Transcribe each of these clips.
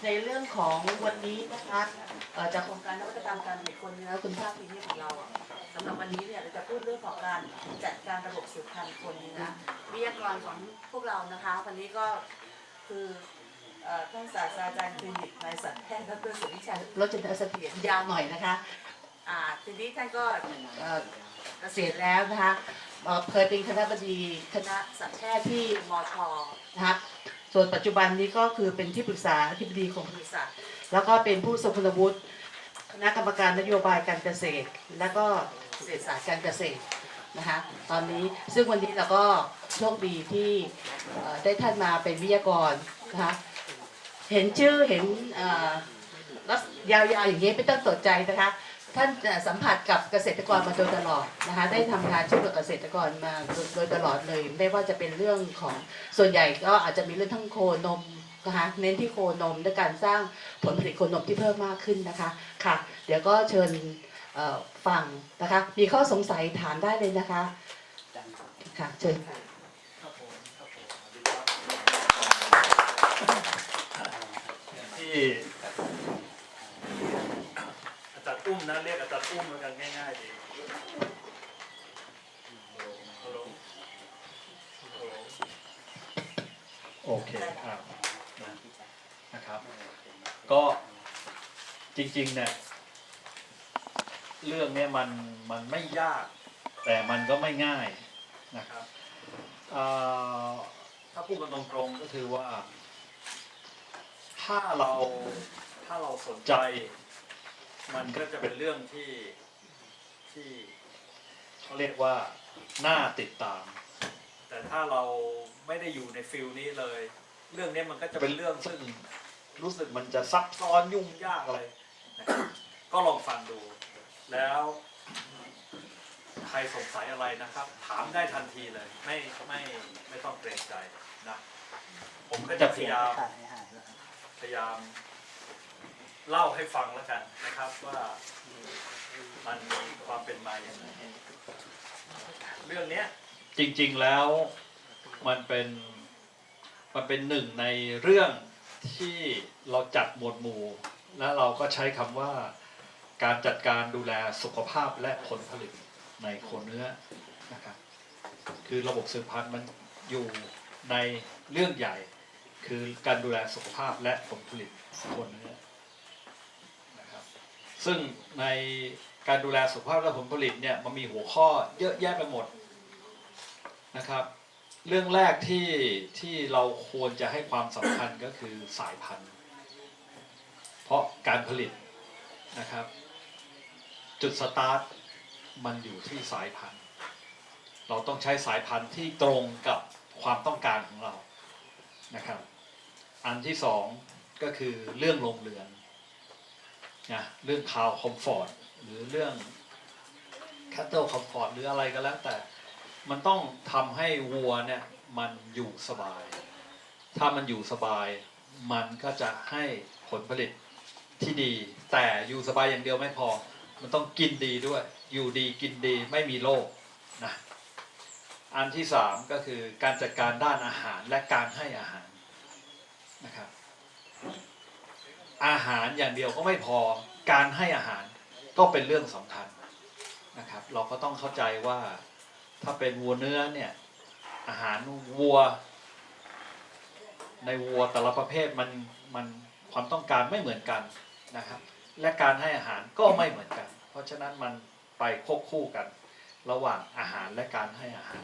ในเรื่องของวันนี้นะคะจากโครงการนวัตกรรมการผลิตคนเนื้อคุณภาพพรีเมียมของเราสำหรับวันนี้เนี่ยเราจะพูดเรื่องของการจัดการระบบสืบพันธุ์คนเนื้อวิทยากรของพวกเรานะคะวันนี้ก็คือท่านศาสตราจารย์คลินิกนายสัตวแพทย์ดรสุวิชัยรจนเสถียรยาวหน่อยนะคะทีนี้ท่านก็เกษียณแล้วนะคะเคยเป็นคณบดีคณะสัตวแพทย์ที่มท.นะคะส่วนปัจจุบันนี้ก็คือเป็นที่ปรึกษาอธิบดีกรมปศุสัตว์แล้วก็เป็นผู้ทรงคุณวุฒิคณะกรรมการนโยบายการเกษตรและก็เศรษฐศาสตร์การเกษตรนะคะตอนนี้ซึ่งวันนี้เราก็โชคดีที่ได้ท่านมาเป็นวิทยากรนะคะเห็นชื่อเห็นแล้วยาวๆอย่างนี้ไม่ต้องตกใจนะคะท่านสัมผัสกับเกษตรกรมาโดยตลอดนะคะได้ทำงานช่วยเหลือเกษตรกรมาโดยตลอดเลยไม่ว่าจะเป็นเรื่องของส่วนใหญ่ก็อาจจะมีเรื่องทั้งโคนมนะคะเน้นที่โคนมและการสร้างผลผลิตโคนมที่เพิ่มมากขึ้นนะคะค่ะเดี๋ยวก็เชิญฟังนะคะมีข้อสงสัยถามได้เลยนะคะค่ะเชิญค่ะที่อาจารย์อุ้มนะเรียกอาจารย์อุ้มแล้วกันง่ายๆดีโอเคนะครับก็จริงๆเนี่ยเรื่องนี้มันไม่ยากแต่มันก็ไม่ง่ายนะครับถ้าพูดกันตรงๆก็คือว่าถ้าเราสนใจมันก็จะเป็นเรื่องที่เขาเรียกว่าน่าติดตามแต่ถ้าเราไม่ได้อยู่ในฟิลนี้เลยเรื่องนี้มันก็จะเป็นเรื่องซึ่งรู้สึกมันจะซับซ้อนยุ่งยากอะไรนะครับก็ลองฟังดูแล้วใครสงสัยอะไรนะครับถามได้ทันทีเลยไม่ต้องเกรงใจนะผมก็จะพยายามเล่าให้ฟังแล้วกันนะครับว่ามันมีความเป็นมาอย่างไรเรื่องนี้จริงๆแล้วมันเป็นหนึ่งในเรื่องที่เราจัดหมวดหมู่และเราก็ใช้คำว่าการจัดการดูแลสุขภาพและผลผลิตในโคเนื้อนะครับคือระบบสืบพันธุ์มันอยู่ในเรื่องใหญ่คือการดูแลสุขภาพและผลผลิตโคเนื้อนะครับซึ่งในการดูแลสุขภาพและผลผลิตเนี่ยมันมีหัวข้อเยอะแยะไปหมดนะครับเรื่องแรกที่เราควรจะให้ความสำคัญก็คือสายพันธุ์เพราะการผลิตนะครับจุดสตาร์ทมันอยู่ที่สายพันธุ์เราต้องใช้สายพันธุ์ที่ตรงกับความต้องการของเรานะครับอันที่สองก็คือเรื่องโรงเรือนนะเรื่องคาวคอมฟอร์ตหรือเรื่องแคทเทิลคอมฟอร์ตหรืออะไรก็แล้วแต่มันต้องทำให้วัวเนี่ยมันอยู่สบายถ้ามันอยู่สบายมันก็จะให้ผลผลิตที่ดีแต่อยู่สบายอย่างเดียวไม่พอมันต้องกินดีด้วยอยู่ดีกินดีไม่มีโรคนะอันที่สามก็คือการจัดการด้านอาหารและการให้อาหารนะครับอาหารอย่างเดียวก็ไม่พอการให้อาหารก็เป็นเรื่องสำคัญนะครับเราก็ต้องเข้าใจว่าถ้าเป็นวัวเนื้อเนี่ยอาหารวัวในวัวแต่ละประเภทมันความต้องการไม่เหมือนกันนะครับและการให้อาหารก็ไม่เหมือนกันเพราะฉะนั้นมันไปควบคู่กันระหว่างอาหารและการให้อาหาร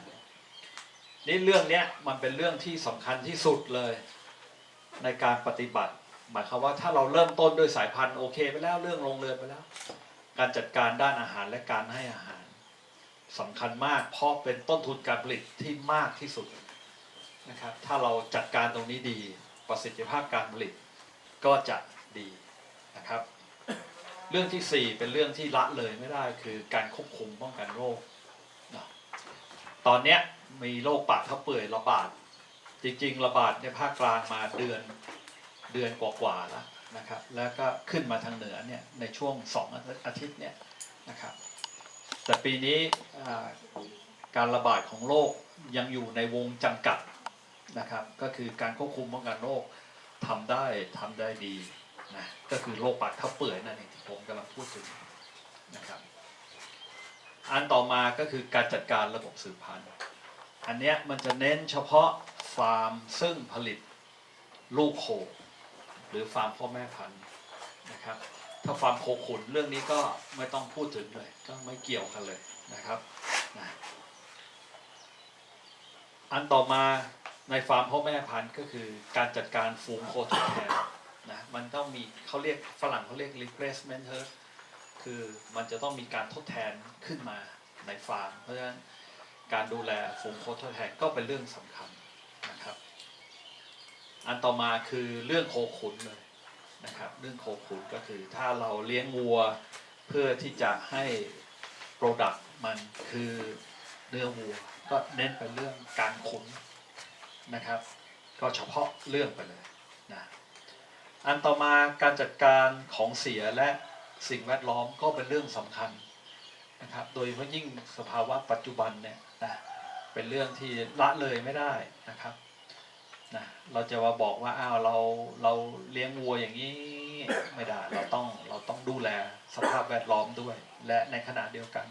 นี่เรื่องนี้มันเป็นเรื่องที่สำคัญที่สุดเลยในการปฏิบัติหมายความว่าถ้าเราเริ่มต้นด้วยสายพันธุ์โอเคไปแล้วเรื่องโรงเรือนไปแล้วการจัดการด้านอาหารและการให้อาหารสำคัญมากเพราะเป็นต้นทุนการผลิตที่มากที่สุดนะครับถ้าเราจัดการตรงนี้ดีประสิทธิภาพการผลิตก็จะดีนะครับเรื่องที่4เป็นเรื่องที่ละเลยไม่ได้คือการควบคุมป้องกันโรคตอนนี้มีโรคปากเท้าเปื่อยระบาดจริงๆระบาดในภาคกลางมาเดือนกว่าๆแล้วนะครับแล้วก็ขึ้นมาทางเหนือเนี่ยในช่วง2 อาทิตย์เนี่ยนะครับแต่ปีนี้การระบาดของโรคยังอยู่ในวงจำกัดนะครับก็คือการควบคุมป้องกันโรค ทำได้ดีนะก็คือโรคปากทับเปื่อยนั่นเองที่ผมกำลังพูดถึงนะครับอันต่อมาก็คือการจัดการระบบสืบพันธุ์อันเนี้ยมันจะเน้นเฉพาะฟาร์มซึ่งผลิตลูกโคหรือฟาร์มพ่อแม่พันธุ์นะครับถ้าฟาร์มโคขุนเรื่องนี้ก็ไม่ต้องพูดถึงเลยก็ไม่เกี่ยวกันเลยนะครับนะอันต่อมาในฟาร์มพ่อแม่พันธุ์ก็คือการจัดการฝูงโคทดแทนนะมันต้องมีเขาเรียกฝรั่งเขาเรียก replacement herd คือมันจะต้องมีการทดแทนขึ้นมาในฟาร์มเพราะฉะนั้นการดูแลฝูงโคทดแทนก็เป็นเรื่องสำคัญนะครับอันต่อมาคือเรื่องโคขุนเลยนะครับเรื่องโคขุนก็คือถ้าเราเลี้ยงวัวเพื่อที่จะให้ product มันคือเนื้อวัวก็เน้นไปเรื่องการขุนนะครับก็เฉพาะเรื่องไปเลยนะอันต่อมาการจัดการของเสียและสิ่งแวดล้อมก็เป็นเรื่องสำคัญนะครับโดยเฉพาะยิ่งสภาวะปัจจุบันเนี่ยนะเป็นเรื่องที่ละเลยไม่ได้นะครับนะเราจะมาบอกว่าอ้าวเราเลี้ยงวัวอย่างนี้ไม่ได้เราต้องดูแลสภาพแวดล้อมด้วยและในขณะเดียวกัน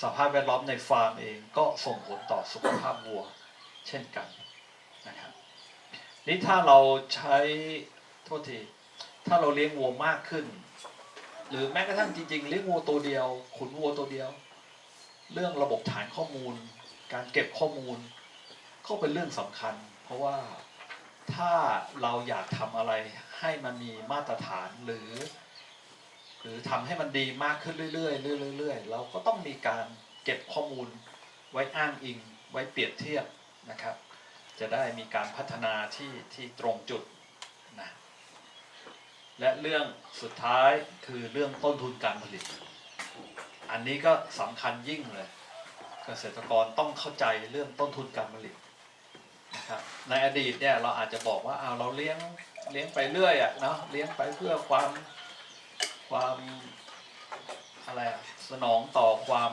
สภาพแวดล้อมในฟาร์มเองก็ส่งผลต่อสุขภาพวัวเช่นกันนะครับนี่ถ้าเราใช้โทษทีถ้าเราเลี้ยงวัวมากขึ้นหรือแม้กระทั่งจริงๆเลี้ยงวัวตัวเดียวขุนวัวตัวเดียวเรื่องระบบฐานข้อมูลการเก็บข้อมูลก็เป็นเรื่องสำคัญเพราะว่าถ้าเราอยากทำอะไรให้มันมีมาตรฐานหรือทำให้มันดีมากขึ้นเรื่อยๆเรื่อยๆเราก็ต้องมีการเก็บข้อมูลไว้อ้างอิงไว้เปรียบเทียบนะครับจะได้มีการพัฒนาที่ตรงจุดนะและเรื่องสุดท้ายคือเรื่องต้นทุนการผลิตอันนี้ก็สำคัญยิ่งเลยเกษตรกรต้องเข้าใจเรื่องต้นทุนการผลิตนะครับในอดีตเนี่ยเราอาจจะบอกว่าเราเลี้ยงไปเรื่อยเนาะเลี้ยงไปเพื่อความอะไรสนองต่อความ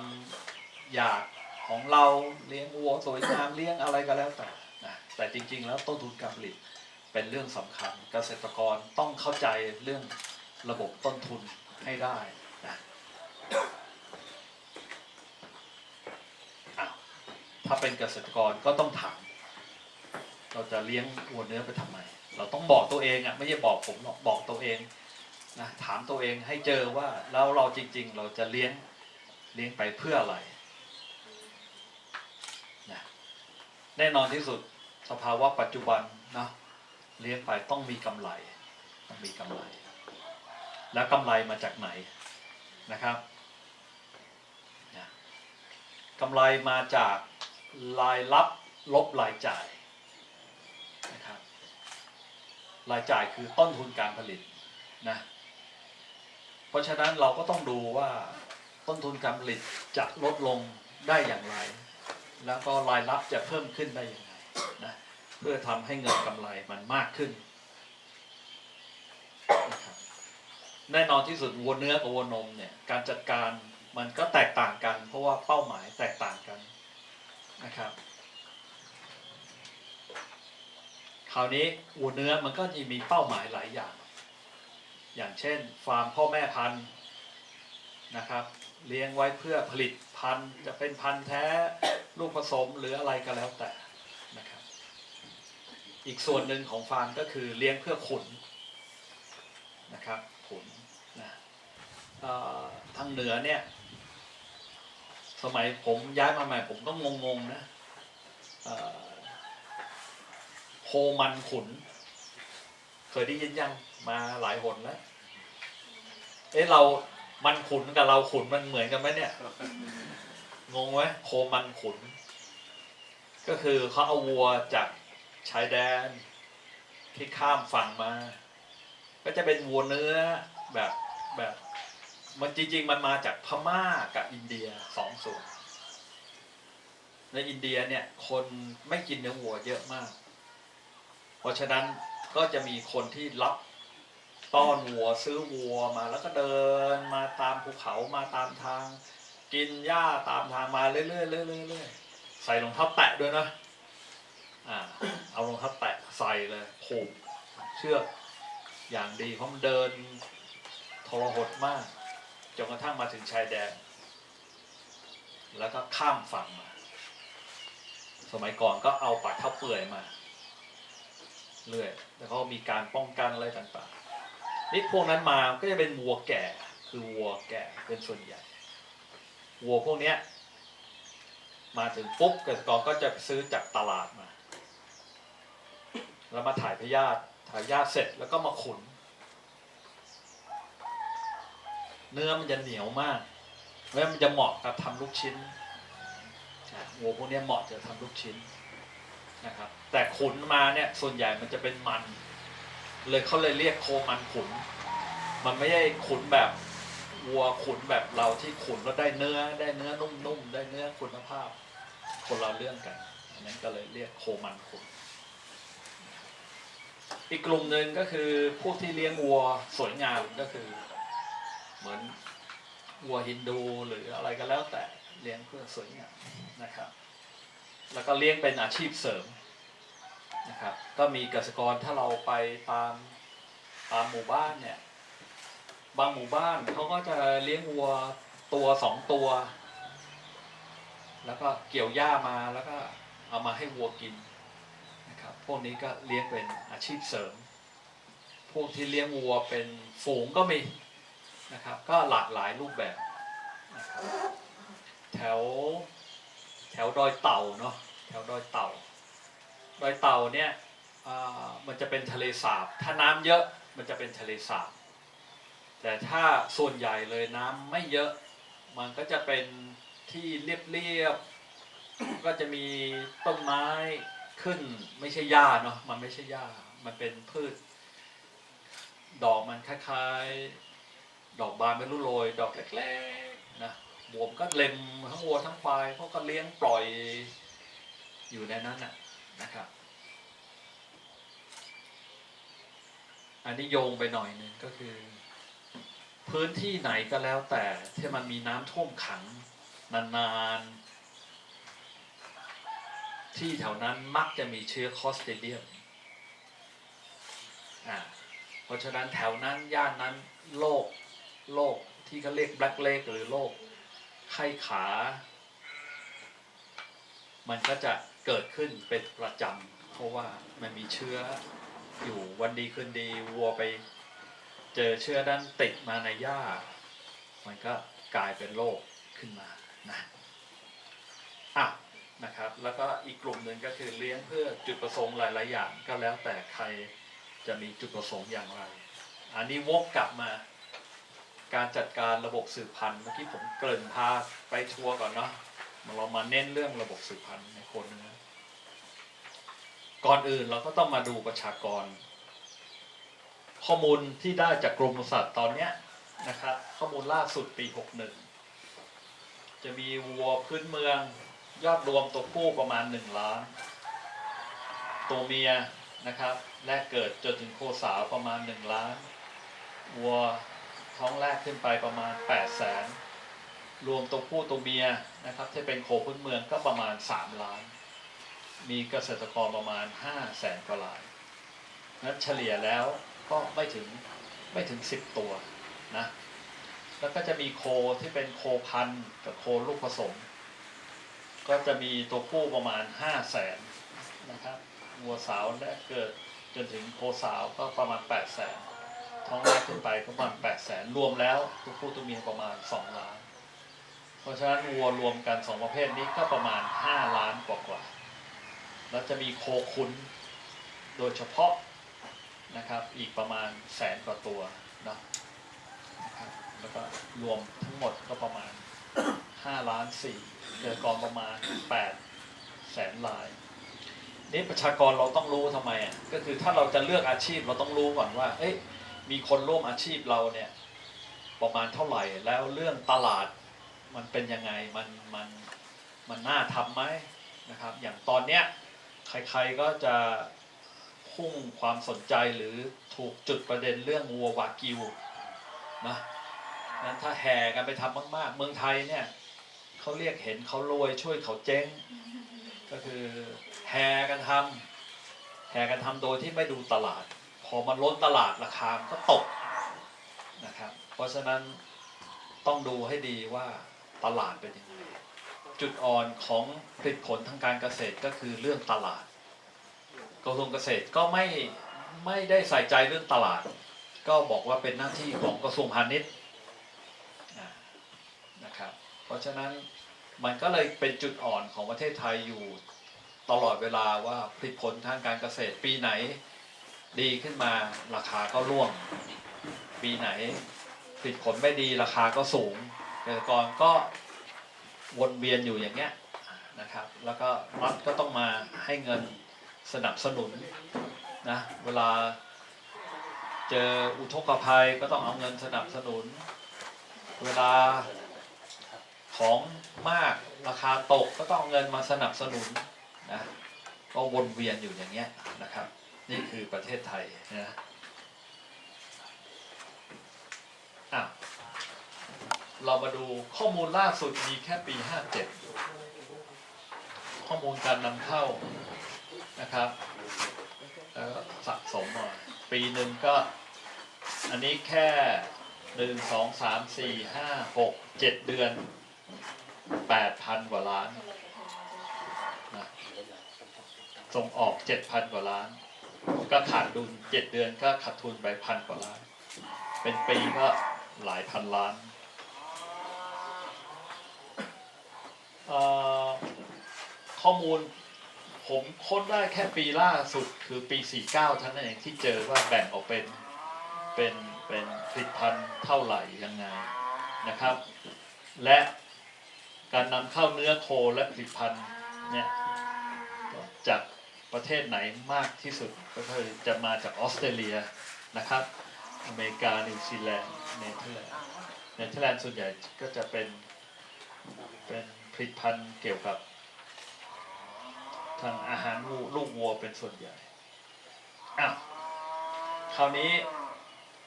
อยากของเราเลี้ยงวัวสวยงามเลี้ยงอะไรก็แล้วแต่นะแต่จริงๆแล้วต้นทุนการผลิตเป็นเรื่องสำคัญเกษตรกรต้องเข้าใจเรื่องระบบต้นทุนให้ได้นะถ้าเป็นเกษตรกรก็ต้องถามเราจะเลี้ยงวัวเนื้อไปทำไมเราต้องบอกตัวเองไม่ใช่บอกผมหรอกบอกตัวเองนะถามตัวเองให้เจอว่าแล้วเราจริงๆเราจะเลี้ยงไปเพื่ออะไรนะแน่นอนที่สุดสภาวะปัจจุบันนะเลี้ยงไปต้องมีกำไรแล้วกำไรมาจากไหนนะครับนะกำไรมาจากรายรับลบรายจ่ายนะครับรายจ่ายคือต้นทุนการผลิตนะเพราะฉะนั้นเราก็ต้องดูว่าต้นทุนการผลิตจะลดลงได้อย่างไรแล้วก็รายรับจะเพิ่มขึ้นได้อย่างไรนะเพื่อทำให้เงินกำไรมันมากขึ้นนะครับแน่นอนที่สุดวัวเนื้อกับวัวนมเนี่ยการจัดการมันก็แตกต่างกันเพราะว่าเป้าหมายแตกต่างกันนะครับคราวนี้วัวเนื้อมันก็จะมีเป้าหมายหลายอย่างเช่นฟาร์มพ่อแม่พันธุ์นะครับเลี้ยงไว้เพื่อผลิตพันธุ์จะเป็นพันธุ์แท้ลูกผสมหรืออะไรก็แล้วแต่นะครับอีกส่วนหนึ่งของฟาร์มก็คือเลี้ยงเพื่อขุนนะครับขุนนะทางเหนือเนี่ยสมัยผมย้ายมาใหม่ผมก็งงๆนะโคมันขุนเคยได้ยินยังมาหลายหนแล้วเรามันขุนกับเราขุนมันเหมือนกันไหมเนี่ยงงไหมโคมันขุนก็คือเขาเอาวัวจากชายแดนที่ข้ามฝั่งมาก็จะเป็นวัวเนื้อแบบมันจริงๆมันมาจากพม่ากับอินเดีย2 ส่วนในอินเดียเนี่ยคนไม่กินเนื้อวัวเยอะมากเพราะฉะนั้นก็จะมีคนที่รับต้อนวัวซื้อวัวมาแล้วก็เดินมาตามภูเขามาตามทางกินหญ้าตามทางมาเรื่อยๆใส่รองเท้าแตะด้วยนะเอารองเท้าแตะใส่เลยผูก เชือกอย่างดีเพราะมันเดินทรหดมากจนกระทั่งมาถึงชายแดนแล้วก็ข้ามฝั่งมาสมัยก่อนก็เอาปากเท้าเปื่อยมาเรื่อยแล้วก็มีการป้องกันอะไรต่างๆนี่พวกนั้นมาก็จะเป็นวัวแก่คือวัวแก่เป็นส่วนใหญ่วัวพวกเนี้ยมาถึงปุ๊บเกษตรกรก็จะซื้อจากตลาดมาแล้วมาถ่ายพยาธิเสร็จแล้วก็มาขุนเนื้อมันจะเหนียวมากแล้วมันจะเหมาะกับทำลูกชิ้นวัวพวกนี้เหมาะจะทำลูกชิ้นนะครับแต่ขุนมาเนี่ยส่วนใหญ่มันจะเป็นมันเลยเขาเลยเรียกโคมันขุนมันไม่ใช่ขุนแบบวัวขุนแบบเราที่ขุนแล้วได้เนื้อนุ่มๆได้เนื้อคุณภาพคนเราเรื่องกันอันนั้นก็เลยเรียกโคมันขุนอีกกลุ่มหนึ่งก็คือพวกที่เลี้ยงวัวสวยงามก็คือเหมือนวัวฮินดูหรืออะไรก็แล้วแต่เลี้ยงเพื่อสวยงามนะครับแล้วก็เลี้ยงเป็นอาชีพเสริมนะครับก็มีเกษตรกรถ้าเราไปตามหมู่บ้านเนี่ยบางหมู่บ้านเขาก็จะเลี้ยงวัวตัว2ตัวแล้วก็เกี่ยวหญ้ามาแล้วก็เอามาให้วัวกินนะครับพวกนี้ก็เลี้ยงเป็นอาชีพเสริมพวกที่เลี้ยงวัวเป็นฝูงก็มีนะครับก็หลากหลายรูปแบบนะครับแถวดอยเต่าเนาะแถวดอยเต่าเนี่ยมันจะเป็นทะเลสาบถ้าน้ำเยอะมันจะเป็นทะเลสาบแต่ถ้าส่วนใหญ่เลยน้ำไม่เยอะมันก็จะเป็นที่เรียบก็จะมีต้นไม้ขึ้นไม่ใช่หญ้าเนาะมันไม่ใช่หญ้ามันเป็นพืชดอกมันคล้ายๆดอกบานไม่รู้โรยดอกเล็กๆนะวัวก็เล็มทั้งวัวทั้งควายเขาก็เลี้ยงปล่อยอยู่ในนั้นนะครับอันนี้โยงไปหน่อยนึงก็คือพื้นที่ไหนก็แล้วแต่ที่มันมีน้ำท่วมขังนานๆที่แถวนั้นมักจะมีเชื้อคลอสเตรเดียมเพราะฉะนั้นแถวนั้นย่านนั้นโรคที่เขาเรียกแบล็กเลกหรือโรคไข้ขามันก็จะเกิดขึ้นเป็นประจำเพราะว่ามันมีเชื้ออยู่วันดีคืนดีวัวไปเจอเชื้อด้านติดมาในหญ้ามันก็กลายเป็นโรคขึ้นมานะครับแล้วก็อีกกลุ่มหนึ่งก็คือเลี้ยงเพื่อจุดประสงค์หลายๆอย่างก็แล้วแต่ใครจะมีจุดประสงค์อย่างไรอันนี้วกกลับมาการจัดการระบบสืบพันธุ์เมื่อกี้ผมเกริ่นพาไปทัวร์ก่อนเนาะเรามาเน้นเรื่องระบบสืบพันธุ์ในคนนะก่อนอื่นเราก็ต้องมาดูประชากรข้อมูลที่ได้จากกรมปศุสัตว์ตอนนี้นะครับข้อมูลล่าสุดปี61จะมีวัวพื้นเมืองยอดรวมตัวผู้ประมาณ1 ล้านตัวเมียนะครับแรกเกิดจนถึงโคสาวประมาณ1 ล้านวัวท้องแรกขึ้นไปประมาณ800,000รวมตัวผู้ตัวเมียนะครับที่เป็นโคพื้นเมืองก็ประมาณ3 ล้านมีเกษตรกรประมาณ500,000 กว่ารายนั้นเฉลี่ยแล้วก็ไม่ถึง10 ตัวนะแล้วก็จะมีโคที่เป็นโคพันธุ์กับโคลูกผสมก็จะมีตัวผู้ประมาณ500,000นะครับวัวสาวแรกเกิดจนถึงโคสาวก็ประมาณ800,000ท้องแรกขึ้นไปก็ประมาณ800,000รวมแล้วตัวผู้ตัวเมียประมาณ2 ล้านเพราะฉะนั้นวัวรวมกัน2ประเภทนี้ก็ประมาณ5 ล้านกว่าแล้วจะมีโคขุนโดยเฉพาะนะครับอีกประมาณ100,000 กว่าตัวนะครับแล้วก็รวมทั้งหมดก็ประมาณ5 ล้าน 4เกิดกองประมาณ800,000 รายนี่ประชากรเราต้องรู้ทำไมก็คือถ้าเราจะเลือกอาชีพเราต้องรู้ก่อนว่ามีคนร่วมอาชีพเราเนี่ยประมาณเท่าไหร่แล้วเรื่องตลาดมันเป็นยังไงมันน่าทำไหมนะครับอย่างตอนเนี้ยใครๆก็จะพุ่งความสนใจหรือถูกจุดประเด็นเรื่องวัววากิวนะนั้นถ้าแห่กันไปทำมากๆเมืองไทยเนี่ยเขาเรียกเห็นเขารวยช่วยเขาเจ๊งก็คือแห่กันทำโดยที่ไม่ดูตลาดพ พอมันล้นตลาดราคาก็ตกนะครับเพราะฉะนั้นต้องดูให้ดีว่าตลาดเป็นยังไงจุดอ่อนของผลิตผลทางการเกษตรก็คือเรื่องตลาดกระทรวงเกษตรก็ไม่ได้ใส่ใจเรื่องตลาดก็บอกว่าเป็นหน้าที่ของกระทรวงพาณิชย์นะครับเพราะฉะนั้นมันก็เลยเป็นจุดอ่อนของประเทศไทยอยู่ตลอดเวลาว่าผลิตผลทางการเกษตรปีไหนดีขึ้นมาราคาก็ร่วงปีไหนผลิตผลไม่ดีราคาก็สูงเกษตรกรก็วนเวียนอยู่อย่างเงี้ยนะครับแล้วก็รัฐก็ต้องมาให้เงินสนับสนุนนะเวลาเจออุทกภัยก็ต้องเอาเงินสนับสนุนเวลาของมากราคาตกก็ต้องเอาเงินมาสนับสนุนนะก็วนเวียนอยู่อย่างเงี้ยนะครับนี่คือประเทศไทยนะเรามาดูข้อมูลล่าสุดมีแค่ปี 57ข้อมูลการนำเข้านะครับสะสมมาปีหนึ่งก็อันนี้แค่1 2 3 4 5 6 7 เดือน 8,000 กว่าล้านนะส่งออก 7,000 กว่าล้านก็ขาดดุล7 เดือนก็ขาดทุนไป1,000 กว่าล้านเป็นปีก็หลายพันล้านข้อมูลผมค้นได้แค่ปีล่าสุดคือปี 49 เท่านั้นเองที่เจอว่าแบ่งออกเป็นผลิตภัณฑ์เท่าไหร่ยังไงนะครับและการนำเข้าเนื้อโคและผลิตภัณฑ์เนี่ยจากประเทศไหนมากที่สุดก็คือจะมาจากออสเตรเลียนะครับอเมริกานิวซีแลนด์เนเธอร์แลนด์ส่วนใหญ่ก็จะเป็นผลิตภัณฑ์เกี่ยวกับทางอาหารลูกวัวเป็นส่วนใหญ่คราวนี้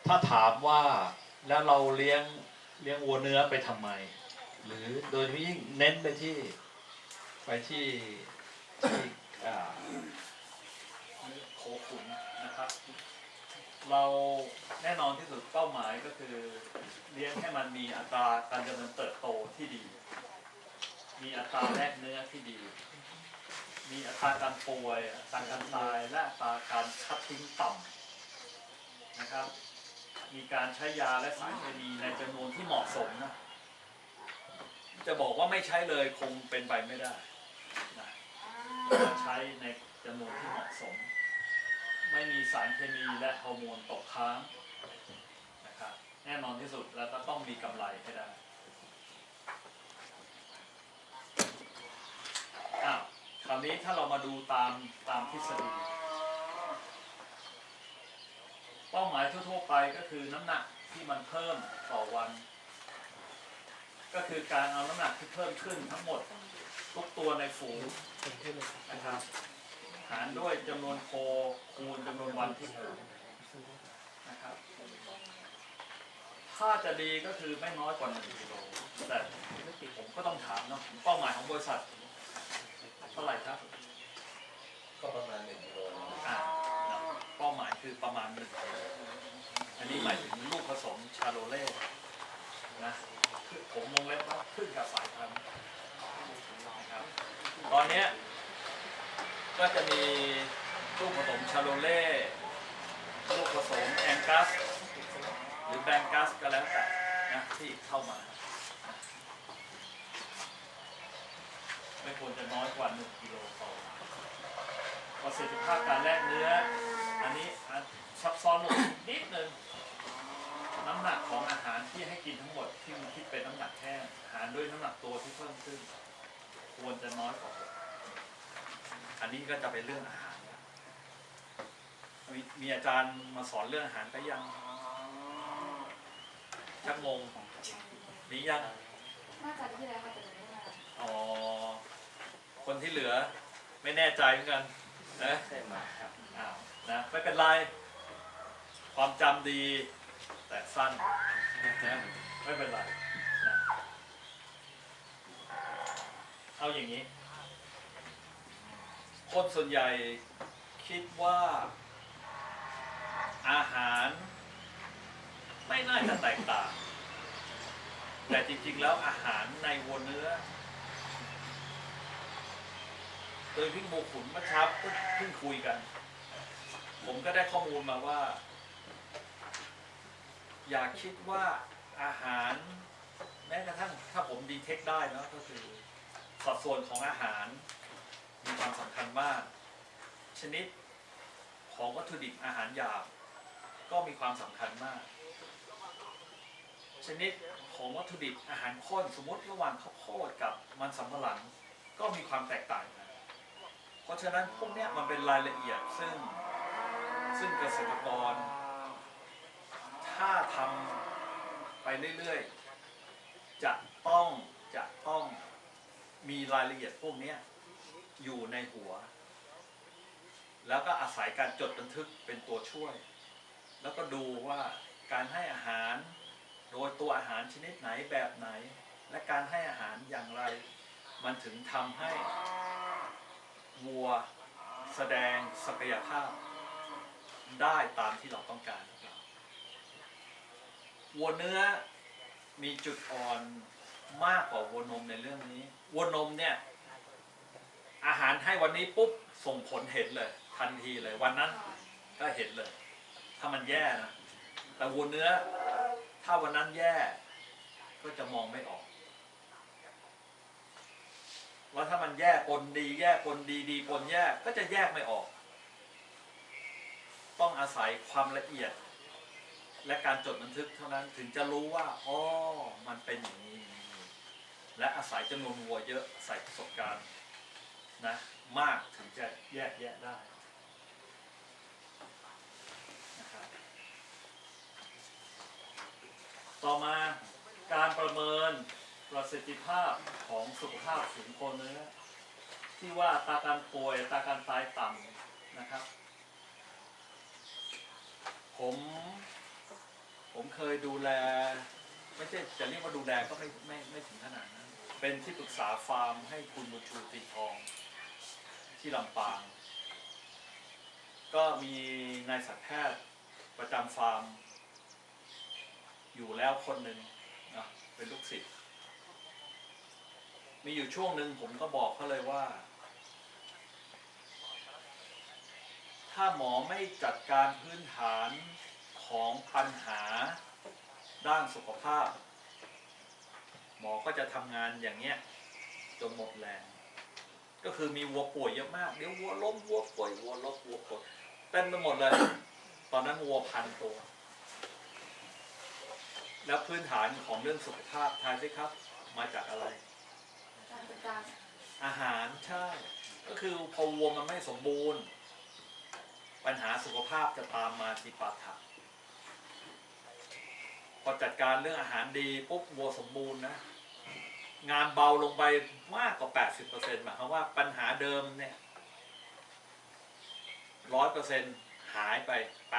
ถ้าถามว่าแล้วเราเลี้ยงวัวเนื้อไปทำไมหรือโดยที่ยิ่งเน้นไปที่โคขุนนะครับเราแน่นอนที่สุดเป้าหมายก็คือเลี้ยงให้มันมีอัตราการเจริญเติบโตที่ดีมีอัตราแลกเนื้อที่ดีมีอัตราการป่วยอัตราการตายและอัตราการคัดทิ้งต่ำนะครับมีการใช้ยาและสารเคมีในจำนวนที่เหมาะสมนะจะบอกว่าไม่ใช้เลยคงเป็นไปไม่ได้นะใช้ในจำนวนที่เหมาะสมไม่มีสารเคมีและฮอร์โมนตกค้างนะครับแน่นอนที่สุดแล้วก็ต้องมีกำไรให้ได้คราวนี้ถ้าเรามาดูตามทฤษฎีเป้าหมายทั่วๆไปก็คือน้ำหนักที่มันเพิ่มต่อวันก็คือการเอาน้ำหนักที่เพิ่มขึ้นทั้งหมดทุกตัวในฝูงนะครับหารด้วยจำนวนโคคูณจำนวนวันที่ผูกนะครับถ้าจะดีก็คือไม่น้อยกว่า1 กิโลแต่ผมก็ต้องถามเนาะเป้าหมายของบริษัทเท่าไหร่ครับก็ประมาณ1 กิโลเป้าหมายคือประมาณ1 กิโลอันนี้หมายถึงลูกผสมชาโลเล่นะผมวงเล็บว่าขึ้นกับสายพันธุ์นะครับตอนนี้ก็จะมีลูกผสมชาโลเล่ลูกผสมแองกัสหรือแบงกัสก็แล้วแต่นะที่เข้ามาไม่ควรจะน้อยกว่า1 กิโลต่อประสิทธิภาพการแลกเนื้ออันนี้ซับซ้อนลงนิดนึงน้ำหนักของอาหารที่ให้กินทั้งหมดที่มันคิดเป็นน้ำหนักแห้งหารด้วยน้ำหนักตัวที่เพิ่มขึ้นควรจะน้อยกว่าอันนี้ก็จะเป็นเรื่องอาหารมีอาจารย์มาสอนเรื่องอาหารก็ยังชักงงมียังน่าจะที่แล้วค่ะแต่ไม่มาคนที่เหลือไม่แน่ใจเหมือนกันนะใช่ไหมครับนะไม่เป็นไรความจำดีแต่สั้นนะไม่เป็นไรนะเอาอย่างนี้คนส่วนใหญ่คิดว่า อาหารไม่น่าจะแตกต่างแต่จริงๆแล้วอาหารในวัวเนื้อโดยพี่โมขุนเมื่อเช้าเพิ่งคุยกันผมก็ได้ข้อมูลมาว่าอย่าคิดว่าอาหารแม้กระทั่งถ้าผมดีเทคได้นะก็คือสัดส่วนของอาหารมีความสำคัญมากชนิดของวัตถุดิบอาหารหยาบก็มีความสำคัญมากชนิดของวัตถุดิบอาหารข้นสมมติระหว่างข้าวโพดกับมันสำปะหลังก็มีความแตกต่างกันเพราะฉะนั้นพวกนี้มันเป็นรายละเอียดซึ่งเกษตรกรถ้าทำไปเรื่อยๆจะต้องมีรายละเอียดพวกนี้อยู่ในหัวแล้วก็อาศัยการจดบันทึกเป็นตัวช่วยแล้วก็ดูว่าการให้อาหารโดยตัวอาหารชนิดไหนแบบไหนและการให้อาหารอย่างไรมันถึงทำให้วัวแสดงศักยภาพได้ตามที่เราต้องการวัวเนื้อมีจุดอ่อนมากกว่าวัวนมในเรื่องนี้วัวนมเนี่ยอาหารให้วันนี้ปุ๊บส่งผลเห็นเลยทันทีเลยวันนั้นก็เห็นเลยถ้ามันแย่นะแต่วัวเนื้อถ้าวันนั้นแย่ก็จะมองไม่ออกแล้วถ้ามันแย่ปนดีแย่ปนดีดีปนแย่ก็จะแยกไม่ออกต้องอาศัยความละเอียดและการจดบันทึกเท่านั้นถึงจะรู้ว่าอ๋อมันเป็นอย่างนี้และอาศัยจำนวนวัวเยอะอาศัยประสบการณ์นะมากถึงจะแยกแยะได้นะครับต่อมาการประเมินประสิทธิภาพของสุขภาพฝูงโคเนื้อที่ว่าอัตราการป่วยอัตราการตายต่ำนะครับผมเคยดูแลไม่ใช่จะเรียกว่าดูแลก็ไม่ถึงขนาดนั้นเป็นที่ปรึกษาฟาร์มให้คุณบุญชูตีทองที่ลำปางก็มีนายสัตวแพทย์ประจำฟาร์มอยู่แล้วคนหนึ่งนะเป็นลูกศิษย์มีอยู่ช่วงหนึ่งผมก็บอกเขาเลยว่าถ้าหมอไม่จัดการพื้นฐานของปัญหาด้านสุขภาพหมอก็จะทำงานอย่างเงี้ยจนหมดแรงก็คือมีวัวป่วยเยอะมากเดี๋ยววัวล้มวัวป่วยวัวล้มวัวป่วยเต็มไปหมดเลยตอนนั้นวัว1,000 ตัวแล้วพื้นฐานของเรื่องสุขภาพทายสิครับมาจากอะไรการจัดการ อาหารใช่ก็คือพอวัวมันไม่สมบูรณ์ปัญหาสุขภาพจะตามมาทีปาถะพอจัดการเรื่องอาหารดีปุ๊บวัวสมบูรณ์นะงานเบาลงไปมากกว่า 80% หมายความว่าปัญหาเดิมเนี่ย 100% หายไป 80%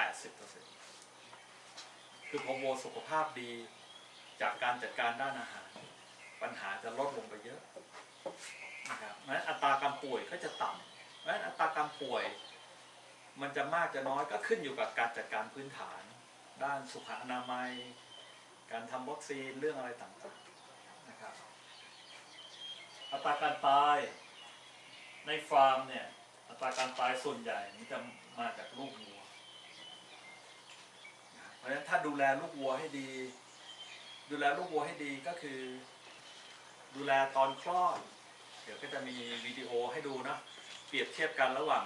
คือพอวัวสุขภาพดีจากการจัดการด้านอาหารปัญหาจะลดลงไปเยอะนะครับงั้นอัตราการป่วยก็จะต่ำงั้นอัตราการป่วยมันจะมากจะน้อยก็ขึ้นอยู่กับการจัดการพื้นฐานด้านสุขอนามัยการทำวัคซีนเรื่องอะไรต่างๆนะครับอัตราการตายในฟาร์มเนี่ยอัตราการตายส่วนใหญ่มันจะมาจากลูกวัวเพราะฉะนั้นถ้าดูแลลูกวัวให้ดีก็คือดูแลตอนคลอดเดี๋ยวก็จะมีวิดีโอให้ดูนะเปรียบเทียบกันระหว่าง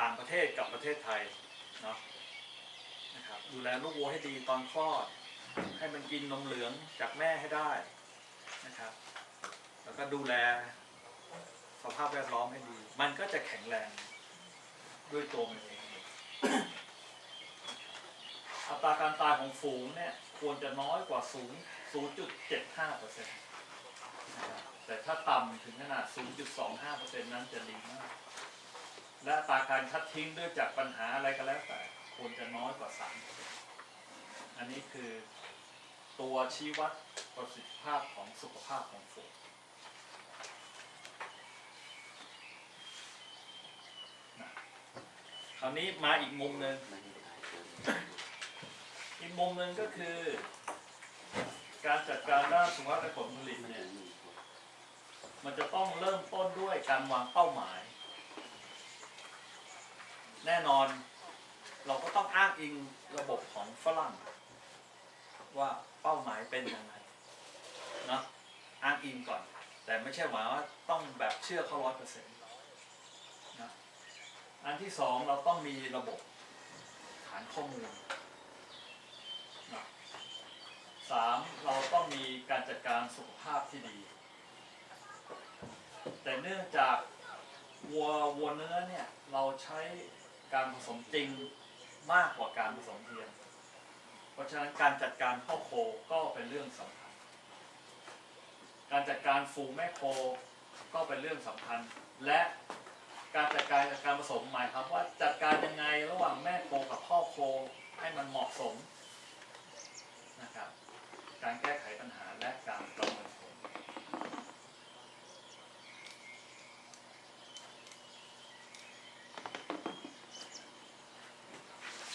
ต่างประเทศกับประเทศไทยเนาะนะครับดูแลลูกวัวให้ดีตอนคลอดให้มันกินนมเหลืองจากแม่ให้ได้นะครับแล้วก็ดูแลสภาพแวดล้อมให้ดีมันก็จะแข็งแรงด้วยตัวมันเองอัตราการตายของฝูงเนี่ยควรจะน้อยกว่า0.75%นะครับแต่ถ้าต่ำถึงขนาด 0.25% นั้นจะดีมากและอัตราการคัดทิ้งด้วยจากปัญหาอะไรก็แล้วแต่ควรจะน้อยกว่า 3%อันนี้คือตัวชี้วัดประสิทธิภาพของสุขภาพของฝูงค ราวนี้มาอีกมุมหนึ่งอีกมุมหนึ่งก็คือ การจัดการด้านสุขภาพและผลผลิตเนี่ยมันจะต้องเริ่มต้นด้วยการวางเป้าหมาย แน่นอนเราก็ต้องอ้างอิงระบบของฝรั่งว่าเป้าหมายเป็นยังไงนะอ้างอิงก่อนแต่ไม่ใช่หมายว่าต้องแบบเชื่อเขา100%นะอันที่สองเราต้องมีระบบฐานข้อมูลนะสามเราต้องมีการจัดการสุขภาพที่ดีแต่เนื่องจากวัวเนื้อเนี่ยเราใช้การผสมจริงมากกว่าการผสมเทียมเพราะฉะนั้นการจัดการพ่อโคก็เป็นเรื่องสำคัญการจัดการฝูงแม่โคก็เป็นเรื่องสำคัญและการจัดการผสมหมายครับว่าจัดการยังไงระหว่างแม่โคกับพ่อโคให้มันเหมาะสมนะครับการแก้ไขปัญหาและการประเมินผล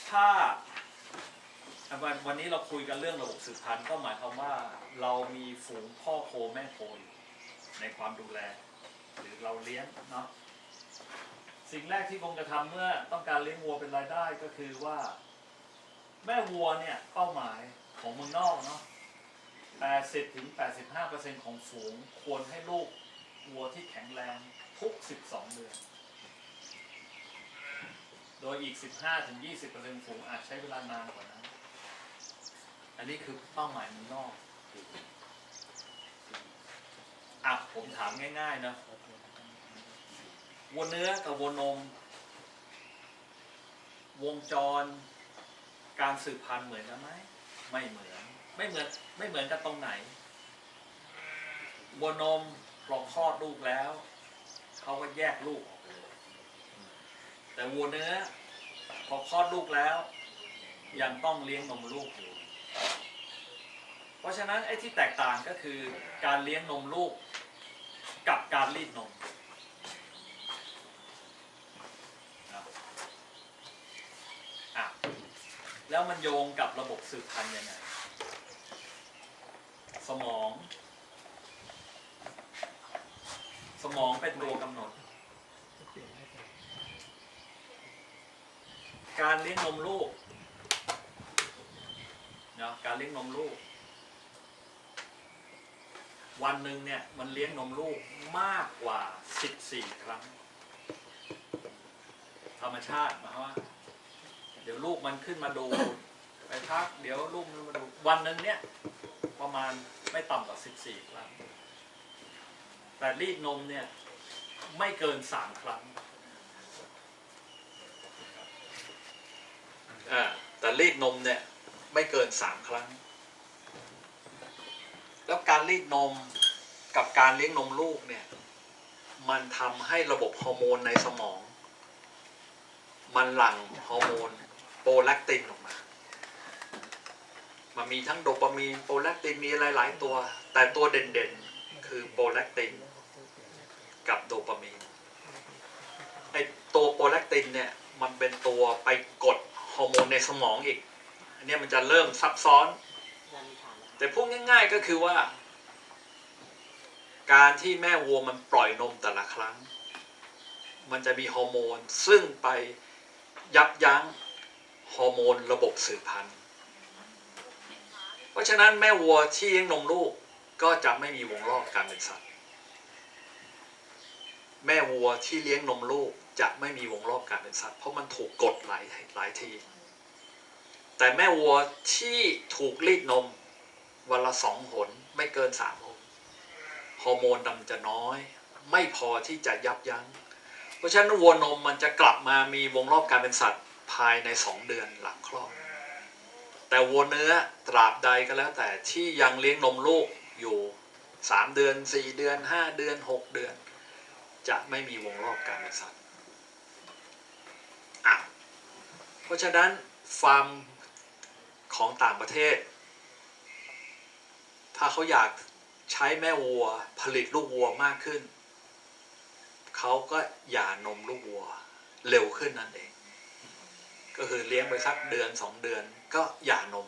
ถ้าวันนี้เราคุยกันเรื่องระบบสืบพันธุ์ก็หมายความว่าเรามีฝูงพ่อโคแม่โคในความดูแลหรือเราเลี้ยงเนาะสิ่งแรกที่คงจะทำเมื่อต้องการเลี้ยงวัวเป็นรายได้ก็คือว่าแม่วัวเนี่ยเป้าหมายของเมืองนอกเนาะ 80-85% ของฝูงควรให้ลูกวัวที่แข็งแรงทุก12 เดือนโดยอีก 15-20% ฝูงอาจใช้เวลานานกว่านั้นอันนี้คือเป้าหมายเมืองนอกผมถามง่ายๆนะวัวเนื้อกับวัวนมวงจรการสืบพันธุ์เหมือนกันไหมไม่เหมือนกันตรงไหนวัวนมพอคลอดลูกแล้วเขาก็แยกลูกออกเลยแต่วัวเนื้อพอคลอดลูกแล้วยังต้องเลี้ยงนมลูกอยู่เพราะฉะนั้นไอ้ที่แตกต่างก็คือการเลี้ยงนมลูกกับการรีดนมแล้วมันโยงกับระบบสืบพันธุ์ยังไงสมองเป็นตัวกำหนดการเลี้ยงนมลูกนะการเลี้ยงนมลูกวันหนึ่งเนี่ยมันเลี้ยงนมลูกมากกว่า14 ครั้งธรรมชาติหมายความว่าเดี๋ยวลูกมันขึ้นมาดูไปพักเดี๋ยวลูกมันมาดูวันหนึ่งเนี่ยประมาณไม่ต่ำกว่า14 ครั้งแต่รีดนมเนี่ยไม่เกิน3 ครั้งแต่รีดนมเนี่ยไม่เกิน3 ครั้งแล้วการรีดนมกับการเลี้ยงนมลูกเนี่ยมันทำให้ระบบฮอร์โมนในสมองมันหลั่งฮอร์โมนโปรแลคตินออกมามันมีทั้งโดปามีนโปรแลคตินมีหลายๆตัวแต่ตัวเด่นๆคือโปรแลคตินกับโดปามีนไอตัวโปรแลคตินเนี่ยมันเป็นตัวไปกดฮอร์โมนในสมองอีกอันนี้มันจะเริ่มซับซ้อนแต่พูดง่ายๆก็คือว่าการที่แม่วัวมันปล่อยนมแต่ละครั้งมันจะมีฮอร์โมนซึ่งไปยับยั้งฮอร์โมนระบบสืบพันธุ์เพราะฉะนั้นแม่วัวที่เลี้ยงนมลูกก็จะไม่มีวงรอบการเป็นสัตว์แม่วัวที่เลี้ยงนมลูกจะไม่มีวงรอบการเป็นสัตว์เพราะมันถูกกดหลายทีแต่แม่วัวที่ถูกรีดนมวันละ2 หนไม่เกิน3 หนฮอร์โมนดำจะน้อยไม่พอที่จะยับยั้งเพราะฉะนั้นวัวนมมันจะกลับมามีวงรอบการเป็นสัตว์ภายใน2 เดือนหลังคลอดแต่วัวเนื้อตราบใดก็แล้วแต่ที่ยังเลี้ยงนมลูกอยู่3 เดือน4 เดือน5 เดือน6 เดือนจะไม่มีวงรอบการเป็นสัตว์เพราะฉะนั้นฟาร์มของต่างประเทศถ้าเขาอยากใช้แม่วัวผลิตลูกวัวมากขึ้นเขาก็หย่านมลูกวัวเร็วขึ้นนั่นเอง ก็คือเลี้ยงไปสักเดือน2 เดือนก็หย่านม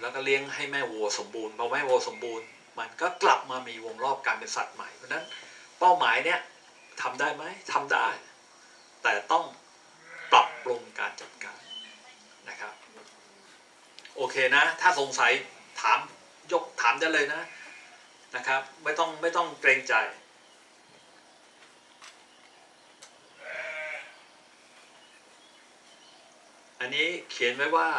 แล้วก็เลี้ยงให้แม่วัวสมบูรณ์พอแม่วัวสมบูรณ์มันก็กลับมามีวงรอบการเป็นสัตว์ใหม่เพราะฉะนั้นเป้าหมายเนี่ยทำได้ไหมทำได้ แต่ต้องปรับปรุงการจัดการนะครับโอเคนะถ้าสงสัยถามถามได้เลยนะครับไม่ต้องเกรงใจอันนี้เขียนไว้ว่า